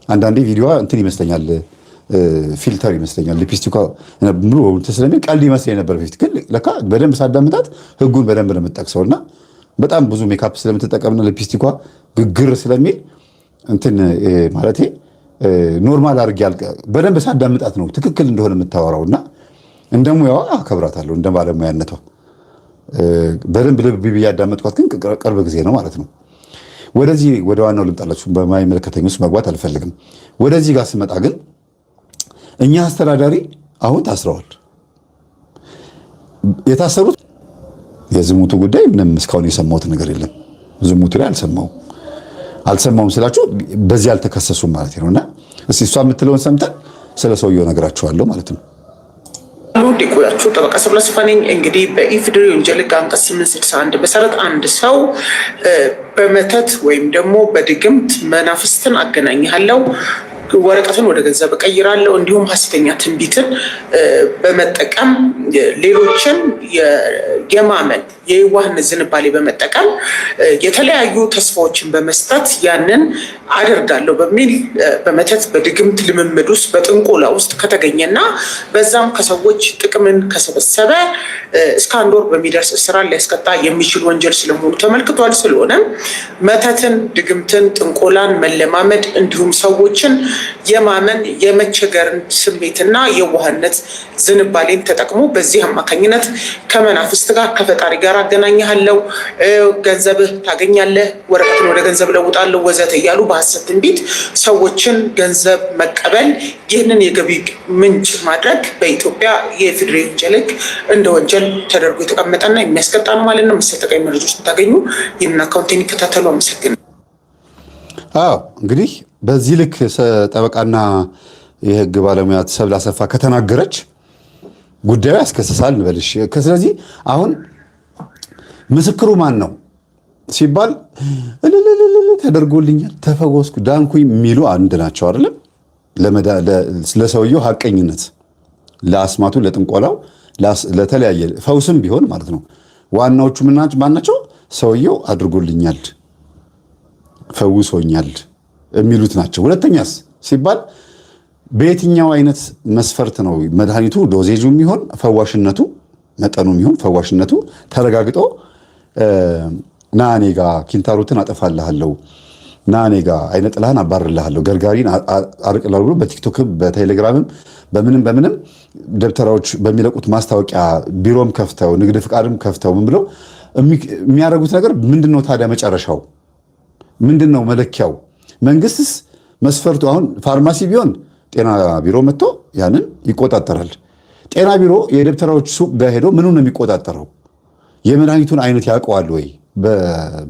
አንዳንዴ ቪዲዮዋ እንትን ይመስለኛል ፊልተር ይመስለኛል ሊፕስቲኳ ሙሉ ስለሚል ቀልድ ይመስለኝ ነበር በፊት። ግን ለካ በደንብ ሳዳምጣት ህጉን በደንብ ነው የምትጠቅሰውና በጣም ብዙ ሜካፕ ስለምትጠቀምና ሊፕስቲኳ ግግር ስለሚል እንትን ማለቴ ኖርማል አድርጌ በደንብ ሳዳምጣት ነው ትክክል እንደሆነ የምታወራውና እንደ ሙያዋ አከብራታለሁ እንደ ባለሙያነቷ በደንብ ልብ ያዳመጥኳት። ግን ቅርብ ጊዜ ነው ማለት ነው። ወደዚህ ወደ ዋናው ልምጣላችሁ። በማይመለከተኝ ውስጥ መግባት አልፈልግም። ወደዚህ ጋር ስመጣ ግን እኛ አስተዳዳሪ አሁን ታስረዋል። የታሰሩት የዝሙቱ ጉዳይ ምንም እስካሁን የሰማሁት ነገር የለም። ዝሙቱ ላይ አልሰማውም ስላችሁ በዚህ አልተከሰሱም ማለት ነውና እስቲ እሷ የምትለውን ሰምተን ስለ ሰውየው ነገራችኋለሁ ማለት ነው።
ዲቆያችሁ ጠበቃ ሰብለ አሰፋ ነኝ። እንግዲህ በኢፌዴሪ ወንጀል ሕግ አንቀጽ 861 መሰረት አንድ ሰው በመተት ወይም ደግሞ በድግምት መናፍስትን አገናኝሃለሁ፣ ወረቀትን ወደ ገንዘብ እቀይራለሁ፣ እንዲሁም ሐሰተኛ ትንቢትን በመጠቀም ሌሎችን የማመን የዋህነት ዝንባሌ በመጠቀም የተለያዩ ተስፋዎችን በመስጠት ያንን አደርጋለሁ በሚል በመተት በድግምት ልምምድ ውስጥ በጥንቆላ ውስጥ ከተገኘና በዛም ከሰዎች ጥቅምን ከሰበሰበ እስከ 1 ወር በሚደርስ እስራት ሊያስቀጣ የሚችል ወንጀል ስለመሆኑ ተመልክቷል። ስለሆነም መተትን፣ ድግምትን፣ ጥንቆላን መለማመድ እንዲሁም ሰዎችን የማመን የመቸገርን ስሜትና የዋህነት ዝንባሌን ተጠቅሞ በዚህ አማካኝነት ከመናፍስት ጋር ከፈጣሪ ጋር አገናኝሃለሁ፣ ገንዘብህ ታገኛለህ፣ ወረቀትን ወደ ገንዘብ ለውጣለሁ ወዘተ እያሉ በሐሰት ትንቢት ሰዎችን ገንዘብ መቀበል፣ ይህንን የገቢ ምንጭ ማድረግ በኢትዮጵያ የኢፌዴሪ ወንጀል ሕግ እንደ ወንጀል ተደርጎ የተቀመጠና የሚያስቀጣ ነው ማለት ነው። መሰል ጠቃሚ መረጃዎች ታገኙ ይህንን አካውንቴን ይከታተሉ። አመሰግናለሁ።
አዎ እንግዲህ በዚህ ልክ ጠበቃና የህግ ባለሙያ ሰብለ አሰፋ ከተናገረች ጉዳዩ ያስከስሳል እንበልሽ። ስለዚህ አሁን ምስክሩ ማን ነው ሲባል ተደርጎልኛል፣ ተፈወስኩ፣ ዳንኩኝ የሚሉ አንድ ናቸው አይደለም። ለሰውየው ሐቀኝነት፣ ለአስማቱ፣ ለጥንቆላው፣ ለተለያየ ፈውስም ቢሆን ማለት ነው። ዋናዎቹ ማን ናቸው? ሰውየው አድርጎልኛል፣ ፈውሶኛል የሚሉት ናቸው። ሁለተኛስ ሲባል በየትኛው አይነት መስፈርት ነው መድኃኒቱ ዶዜጁ የሚሆን ፈዋሽነቱ መጠኑ የሚሆን ፈዋሽነቱ ተረጋግጦ ና እኔ ጋ ኪንታሮትን አጠፋልሃለሁ፣ ና እኔ ጋ አይነ ጥላህን አባርልሃለሁ፣ ገርጋሪን አርቅልሃለሁ ብሎ በቲክቶክም በቴሌግራምም በምንም ደብተራዎች በሚለቁት ማስታወቂያ ቢሮም ከፍተው ንግድ ፍቃድም ከፍተው ምን ብለው የሚያደርጉት ነገር ምንድነው ታዲያ? መጨረሻው ምንድነው? መለኪያው መንግስትስ መስፈርቱ አሁን ፋርማሲ ቢሆን ጤና ቢሮ መጥቶ ያንን ይቆጣጠራል። ጤና ቢሮ የደብተራዎች ሱቅ በሄዶ ምኑን ነው የሚቆጣጠረው? የመድኃኒቱን አይነት ያውቀዋል ወይ?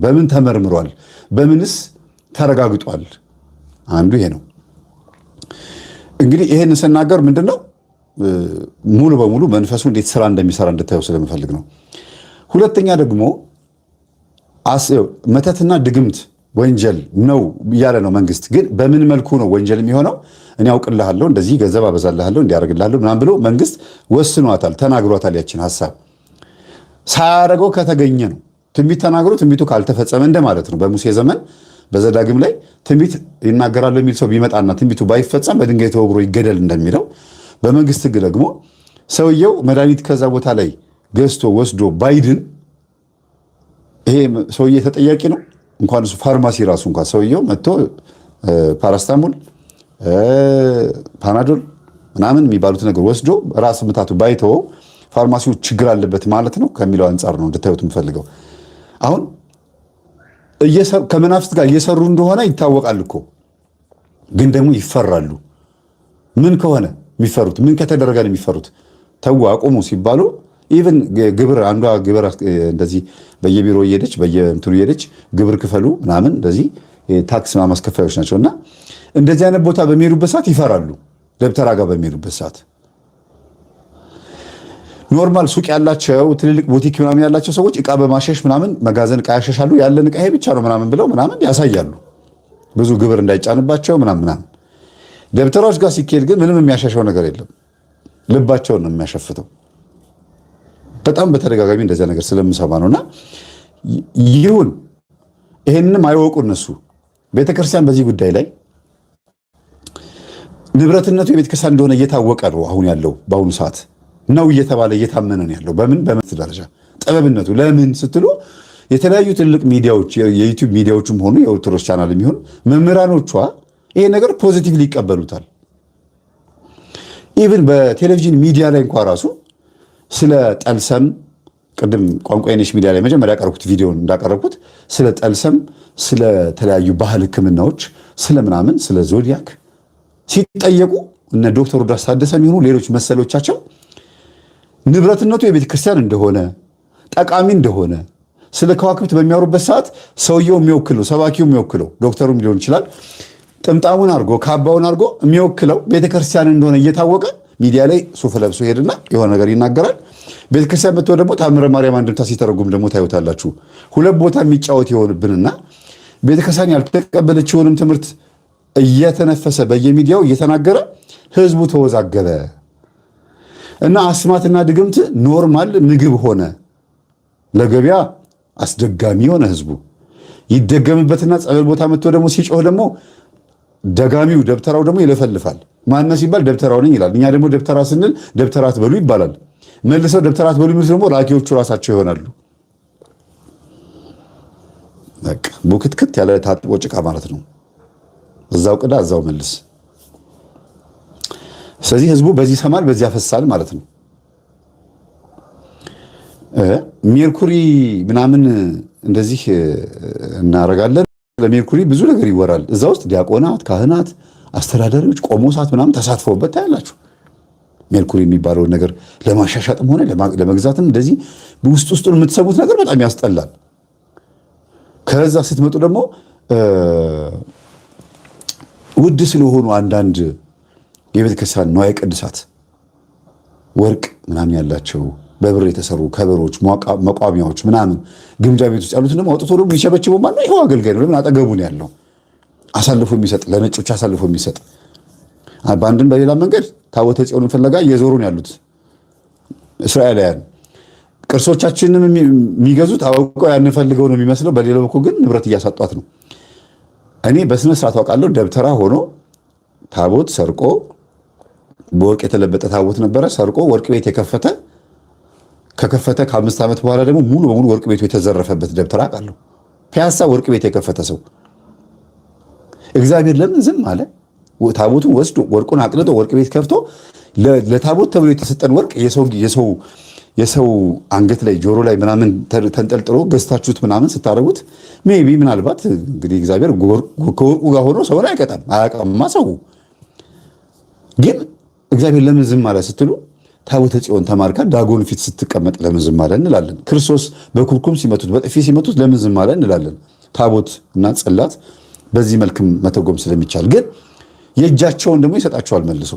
በምን ተመርምሯል? በምንስ ተረጋግጧል? አንዱ ይሄ ነው። እንግዲህ ይሄን ስናገር ምንድነው ሙሉ በሙሉ መንፈሱ እንዴት ስራ እንደሚሰራ እንድታየው ስለምፈልግ ነው። ሁለተኛ ደግሞ መተትና ድግምት ወንጀል ነው እያለ ነው መንግስት። ግን በምን መልኩ ነው ወንጀል የሚሆነው? እኔ አውቅልሃለሁ፣ እንደዚህ ገንዘብ አበዛልሃለሁ፣ እንዲያደርግልሃለሁ ምናምን ብሎ መንግስት ወስኗታል፣ ተናግሯታል። ያችን ሀሳብ ሳያደርገው ከተገኘ ነው። ትንቢት ተናግሮ ትንቢቱ ካልተፈጸመ እንደማለት ነው። በሙሴ ዘመን በዘዳግም ላይ ትንቢት ይናገራል የሚል ሰው ቢመጣና ትንቢቱ ባይፈጸም በድንጋይ ተወግሮ ይገደል እንደሚለው በመንግስት ህግ ደግሞ ሰውየው መድኃኒት ከዛ ቦታ ላይ ገዝቶ ወስዶ ባይድን ይሄ ሰውዬ ተጠያቂ ነው። እንኳን እሱ ፋርማሲ ራሱ እንኳን ሰውየው መጥቶ ፓራስታሞል ፓናዶል ምናምን የሚባሉት ነገር ወስዶ ራስ ምታቱ ባይተው ፋርማሲው ችግር አለበት ማለት ነው ከሚለው አንጻር ነው እንድታዩት የምፈልገው። አሁን ከመናፍስት ጋር እየሰሩ እንደሆነ ይታወቃል እኮ፣ ግን ደግሞ ይፈራሉ። ምን ከሆነ የሚፈሩት? ምን ከተደረገ ነው የሚፈሩት? ተው አቁሙ ሲባሉ ኢቭን ግብር አንዷ ግብር እንደዚህ በየቢሮ እየሄደች በየእንትኑ እየሄደች ግብር ክፈሉ ምናምን እንደዚህ ታክስ ማስከፋዮች ናቸው። እና እንደዚህ አይነት ቦታ በሚሄዱበት ሰዓት ይፈራሉ። ደብተራ ጋር በሚሄዱበት ሰዓት ኖርማል ሱቅ ያላቸው ትልልቅ ቡቲክ ምናምን ያላቸው ሰዎች እቃ በማሸሽ ምናምን መጋዘን እቃ ያሸሻሉ። ያለን እቃ ይሄ ብቻ ነው ምናምን ብለው ምናምን ያሳያሉ፣ ብዙ ግብር እንዳይጫንባቸው ምናምን። ደብተራዎች ጋር ሲኬድ ግን ምንም የሚያሻሸው ነገር የለም። ልባቸውን ነው የሚያሸፍተው። በጣም በተደጋጋሚ እንደዚያ ነገር ስለምሰማ ነውና ይሁን ይሄንንም አይወቁ እነሱ። ቤተክርስቲያን በዚህ ጉዳይ ላይ ንብረትነቱ የቤተክርስቲያን እንደሆነ እየታወቀ ነው አሁን ያለው በአሁኑ ሰዓት ነው እየተባለ እየታመነ ነው ያለው። በምን ደረጃ ጥበብነቱ ለምን ስትሉ የተለያዩ ትልቅ ሚዲያዎች የዩቲዩብ ሚዲያዎችም ሆኑ የኦርቶዶክስ ቻናል የሚሆን መምህራኖቿ ይሄ ነገር ፖዚቲቭሊ ይቀበሉታል። ኢቭን በቴሌቪዥን ሚዲያ ላይ እንኳን ራሱ ስለ ጠልሰም ቅድም ቋንቋ የነሽ ሚዲያ ላይ መጀመሪያ ያቀረብኩት ቪዲዮን እንዳቀረብኩት ስለ ጠልሰም፣ ስለ ተለያዩ ባህል ሕክምናዎች፣ ስለ ምናምን ስለ ዞዲያክ ሲጠየቁ እነ ዶክተር ሮዳስ ታደሰ የሚሆኑ ሌሎች መሰሎቻቸው ንብረትነቱ የቤተ ክርስቲያን እንደሆነ ጠቃሚ እንደሆነ ስለ ከዋክብት በሚያወሩበት ሰዓት ሰውየው የሚወክለው ሰባኪው የሚወክለው ዶክተሩም ሊሆን ይችላል ጥምጣሙን አድርጎ ካባውን አድርጎ የሚወክለው ቤተክርስቲያን እንደሆነ እየታወቀ ሚዲያ ላይ ሱፍ ለብሶ ሄድና የሆነ ነገር ይናገራል። ቤተክርስቲያን መጥቶ ደግሞ ታምረ ማርያም አንድምታ ሲተረጉም ደግሞ ታዩታላችሁ። ሁለት ቦታ የሚጫወት ይሆንብንና ቤተክርስቲያን ያልተቀበለችውንም ትምህርት እየተነፈሰ በየሚዲያው እየተናገረ ህዝቡ ተወዛገበ እና አስማትና ድግምት ኖርማል ምግብ ሆነ። ለገበያ አስደጋሚ ሆነ። ህዝቡ ይደገምበትና ጸበል ቦታ መጥቶ ደግሞ ሲጮህ ደግሞ ደጋሚው ደብተራው ደግሞ ይለፈልፋል። ማነው ሲባል ደብተራው ነኝ ይላል። እኛ ደግሞ ደብተራ ስንል ደብተራት በሉ ይባላል። መልሰው ደብተራት በሉ የሚሉት ደግሞ ላኪዎቹ ራሳቸው ይሆናሉ። በቃ ቡክትክት ያለ ታጥቦ ጭቃ ማለት ነው። እዛው ቅዳ እዛው መልስ። ስለዚህ ህዝቡ በዚህ ሰማል በዚህ ያፈሳል ማለት ነው። ሜርኩሪ ምናምን እንደዚህ እናረጋለን። ለሜርኩሪ ብዙ ነገር ይወራል። እዛ ውስጥ ዲያቆናት፣ ካህናት፣ አስተዳዳሪዎች፣ ቆሞሳት ምናምን ተሳትፈውበት ታያላችሁ። ሜርኩሪ የሚባለውን ነገር ለማሻሻጥም ሆነ ለመግዛትም እንደዚህ ውስጡን የምትሰሙት ነገር በጣም ያስጠላል። ከዛ ስትመጡ ደግሞ ውድ ስለሆኑ አንዳንድ የቤተ ክርስቲያን ንዋየ ቅድሳት ወርቅ ምናምን ያላቸው በብር የተሰሩ ከበሮች፣ መቋሚያዎች ምናምን ግምጃ ቤት ውስጥ ያሉትን ደግሞ አውጥቶ ደግሞ ይሸበችበው ማለት ነው። ይኸው አገልጋይ ነው። ለምን አጠገቡን ያለው አሳልፎ የሚሰጥ ለነጮች አሳልፎ የሚሰጥ በአንድም በሌላ መንገድ ታቦተ ጽዮንን ፍለጋ እየዞሩ ነው ያሉት እስራኤላውያን። ቅርሶቻችንን የሚገዙት አውቀው ያንፈልገው ነው የሚመስለው። በሌላ በኩል ግን ንብረት እያሳጧት ነው። እኔ በስነ ስርዓት አውቃለሁ። ደብተራ ሆኖ ታቦት ሰርቆ በወርቅ የተለበጠ ታቦት ነበረ ሰርቆ ወርቅ ቤት ከከፈተ ከ5 ዓመት በኋላ ደግሞ ሙሉ በሙሉ ወርቅ ቤቱ የተዘረፈበት ደብተራ አውቃለሁ። ፒያሳ ወርቅ ቤት የከፈተ ሰው እግዚአብሔር ለምን ዝም አለ? ታቦቱን ወስዶ ወርቁን አቅልጦ ወርቅ ቤት ከፍቶ ለታቦት ተብሎ የተሰጠን ወርቅ የሰው አንገት ላይ ጆሮ ላይ ምናምን ተንጠልጥሎ ገዝታችሁት ምናምን ስታደርጉት ሜቢ ምናልባት እንግዲህ እግዚአብሔር ከወርቁ ጋር ሆኖ ሰውን አይቀጣም። አያውቅማ ሰው። ግን እግዚአብሔር ለምን ዝም አለ ስትሉ ታቦተ ጽዮን ተማርካ ዳጎን ፊት ስትቀመጥ ለምን ዝም አለ እንላለን። ክርስቶስ በኩርኩም ሲመቱት በጥፊ ሲመቱት ለምን ዝም አለ እንላለን። ታቦት እና ጽላት በዚህ መልክም መተጎም ስለሚቻል ግን የእጃቸውን ደግሞ ይሰጣቸዋል መልሶ።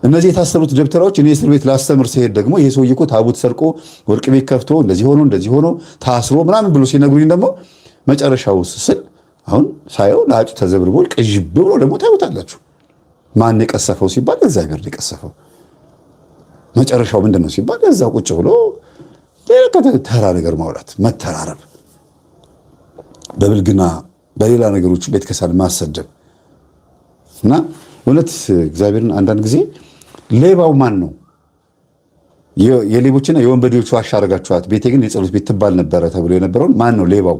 እነዚህ የታሰሩት ደብተራዎች እኔ እስር ቤት ላስተምር ሲሄድ ደግሞ ይሄ ሰውዬ እኮ ታቦት ሰርቆ ወርቅ ቤት ከፍቶ እንደዚህ ሆኖ ታስሮ ምናምን ብሎ ሲነግሩኝ ደግሞ መጨረሻው ስል አሁን ሳየው ላጩ ተዘብርቦ ቅዥብ ብሎ ደግሞ ታዩታላችሁ። ማን የቀሰፈው ሲባል እግዚአብሔር የቀሰፈው። መጨረሻው ምንድን ነው ሲባል እዛ ቁጭ ብሎ ተራ ነገር ማውራት፣ መተራረብ፣ በብልግና በሌላ ነገሮች ቤተክርስቲያን ማሰደብ እና እውነት እግዚአብሔርን አንዳንድ ጊዜ ሌባው ማን ነው? የሌቦችና የወንበዴዎች ዋሻ አደረጋችኋት፣ ቤቴ ግን የጸሎት ቤት ትባል ነበረ ተብሎ የነበረውን ማን ነው ሌባው?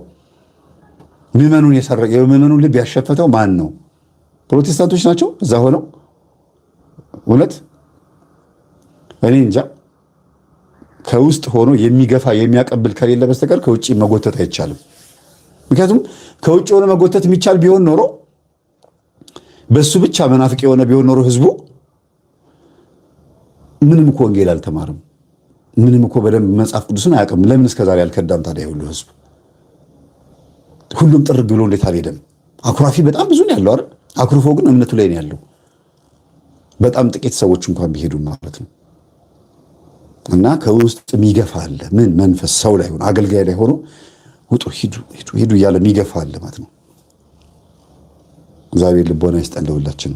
ምዕመኑን የሰረቀ የምዕመኑን ልብ ያሸፈተው ማን ነው? ፕሮቴስታንቶች ናቸው እዛ ሆነው። እውነት እኔ እንጃ። ከውስጥ ሆኖ የሚገፋ የሚያቀብል ከሌለ በስተቀር ከውጭ መጎተት አይቻልም። ምክንያቱም ከውጭ ሆነ መጎተት የሚቻል ቢሆን ኖሮ በሱ ብቻ መናፍቅ የሆነ ቢሆን ኖሮ ህዝቡ ምንም እኮ ወንጌል አልተማርም፣ ምንም እኮ በደንብ መጽሐፍ ቅዱስን አያውቅም። ለምን እስከዛሬ አልከዳም ታዲያ? ሁሉ ህዝብ ሁሉም ጥርግ ብሎ እንዴት አልሄደም? አኩራፊ በጣም ብዙ ነው ያለው አይደል? አኩርፎ ግን እምነቱ ላይ ነው ያለው። በጣም ጥቂት ሰዎች እንኳን ቢሄዱ ማለት ነው። እና ከውስጥ የሚገፋ አለ። ምን መንፈስ ሰው ላይ ሆኖ አገልጋይ ላይ ሆኖ ውጡ ሂዱ እያለ የሚገፋ አለ ማለት ነው። እግዚአብሔር ልቦና ይስጠን ለሁላችን።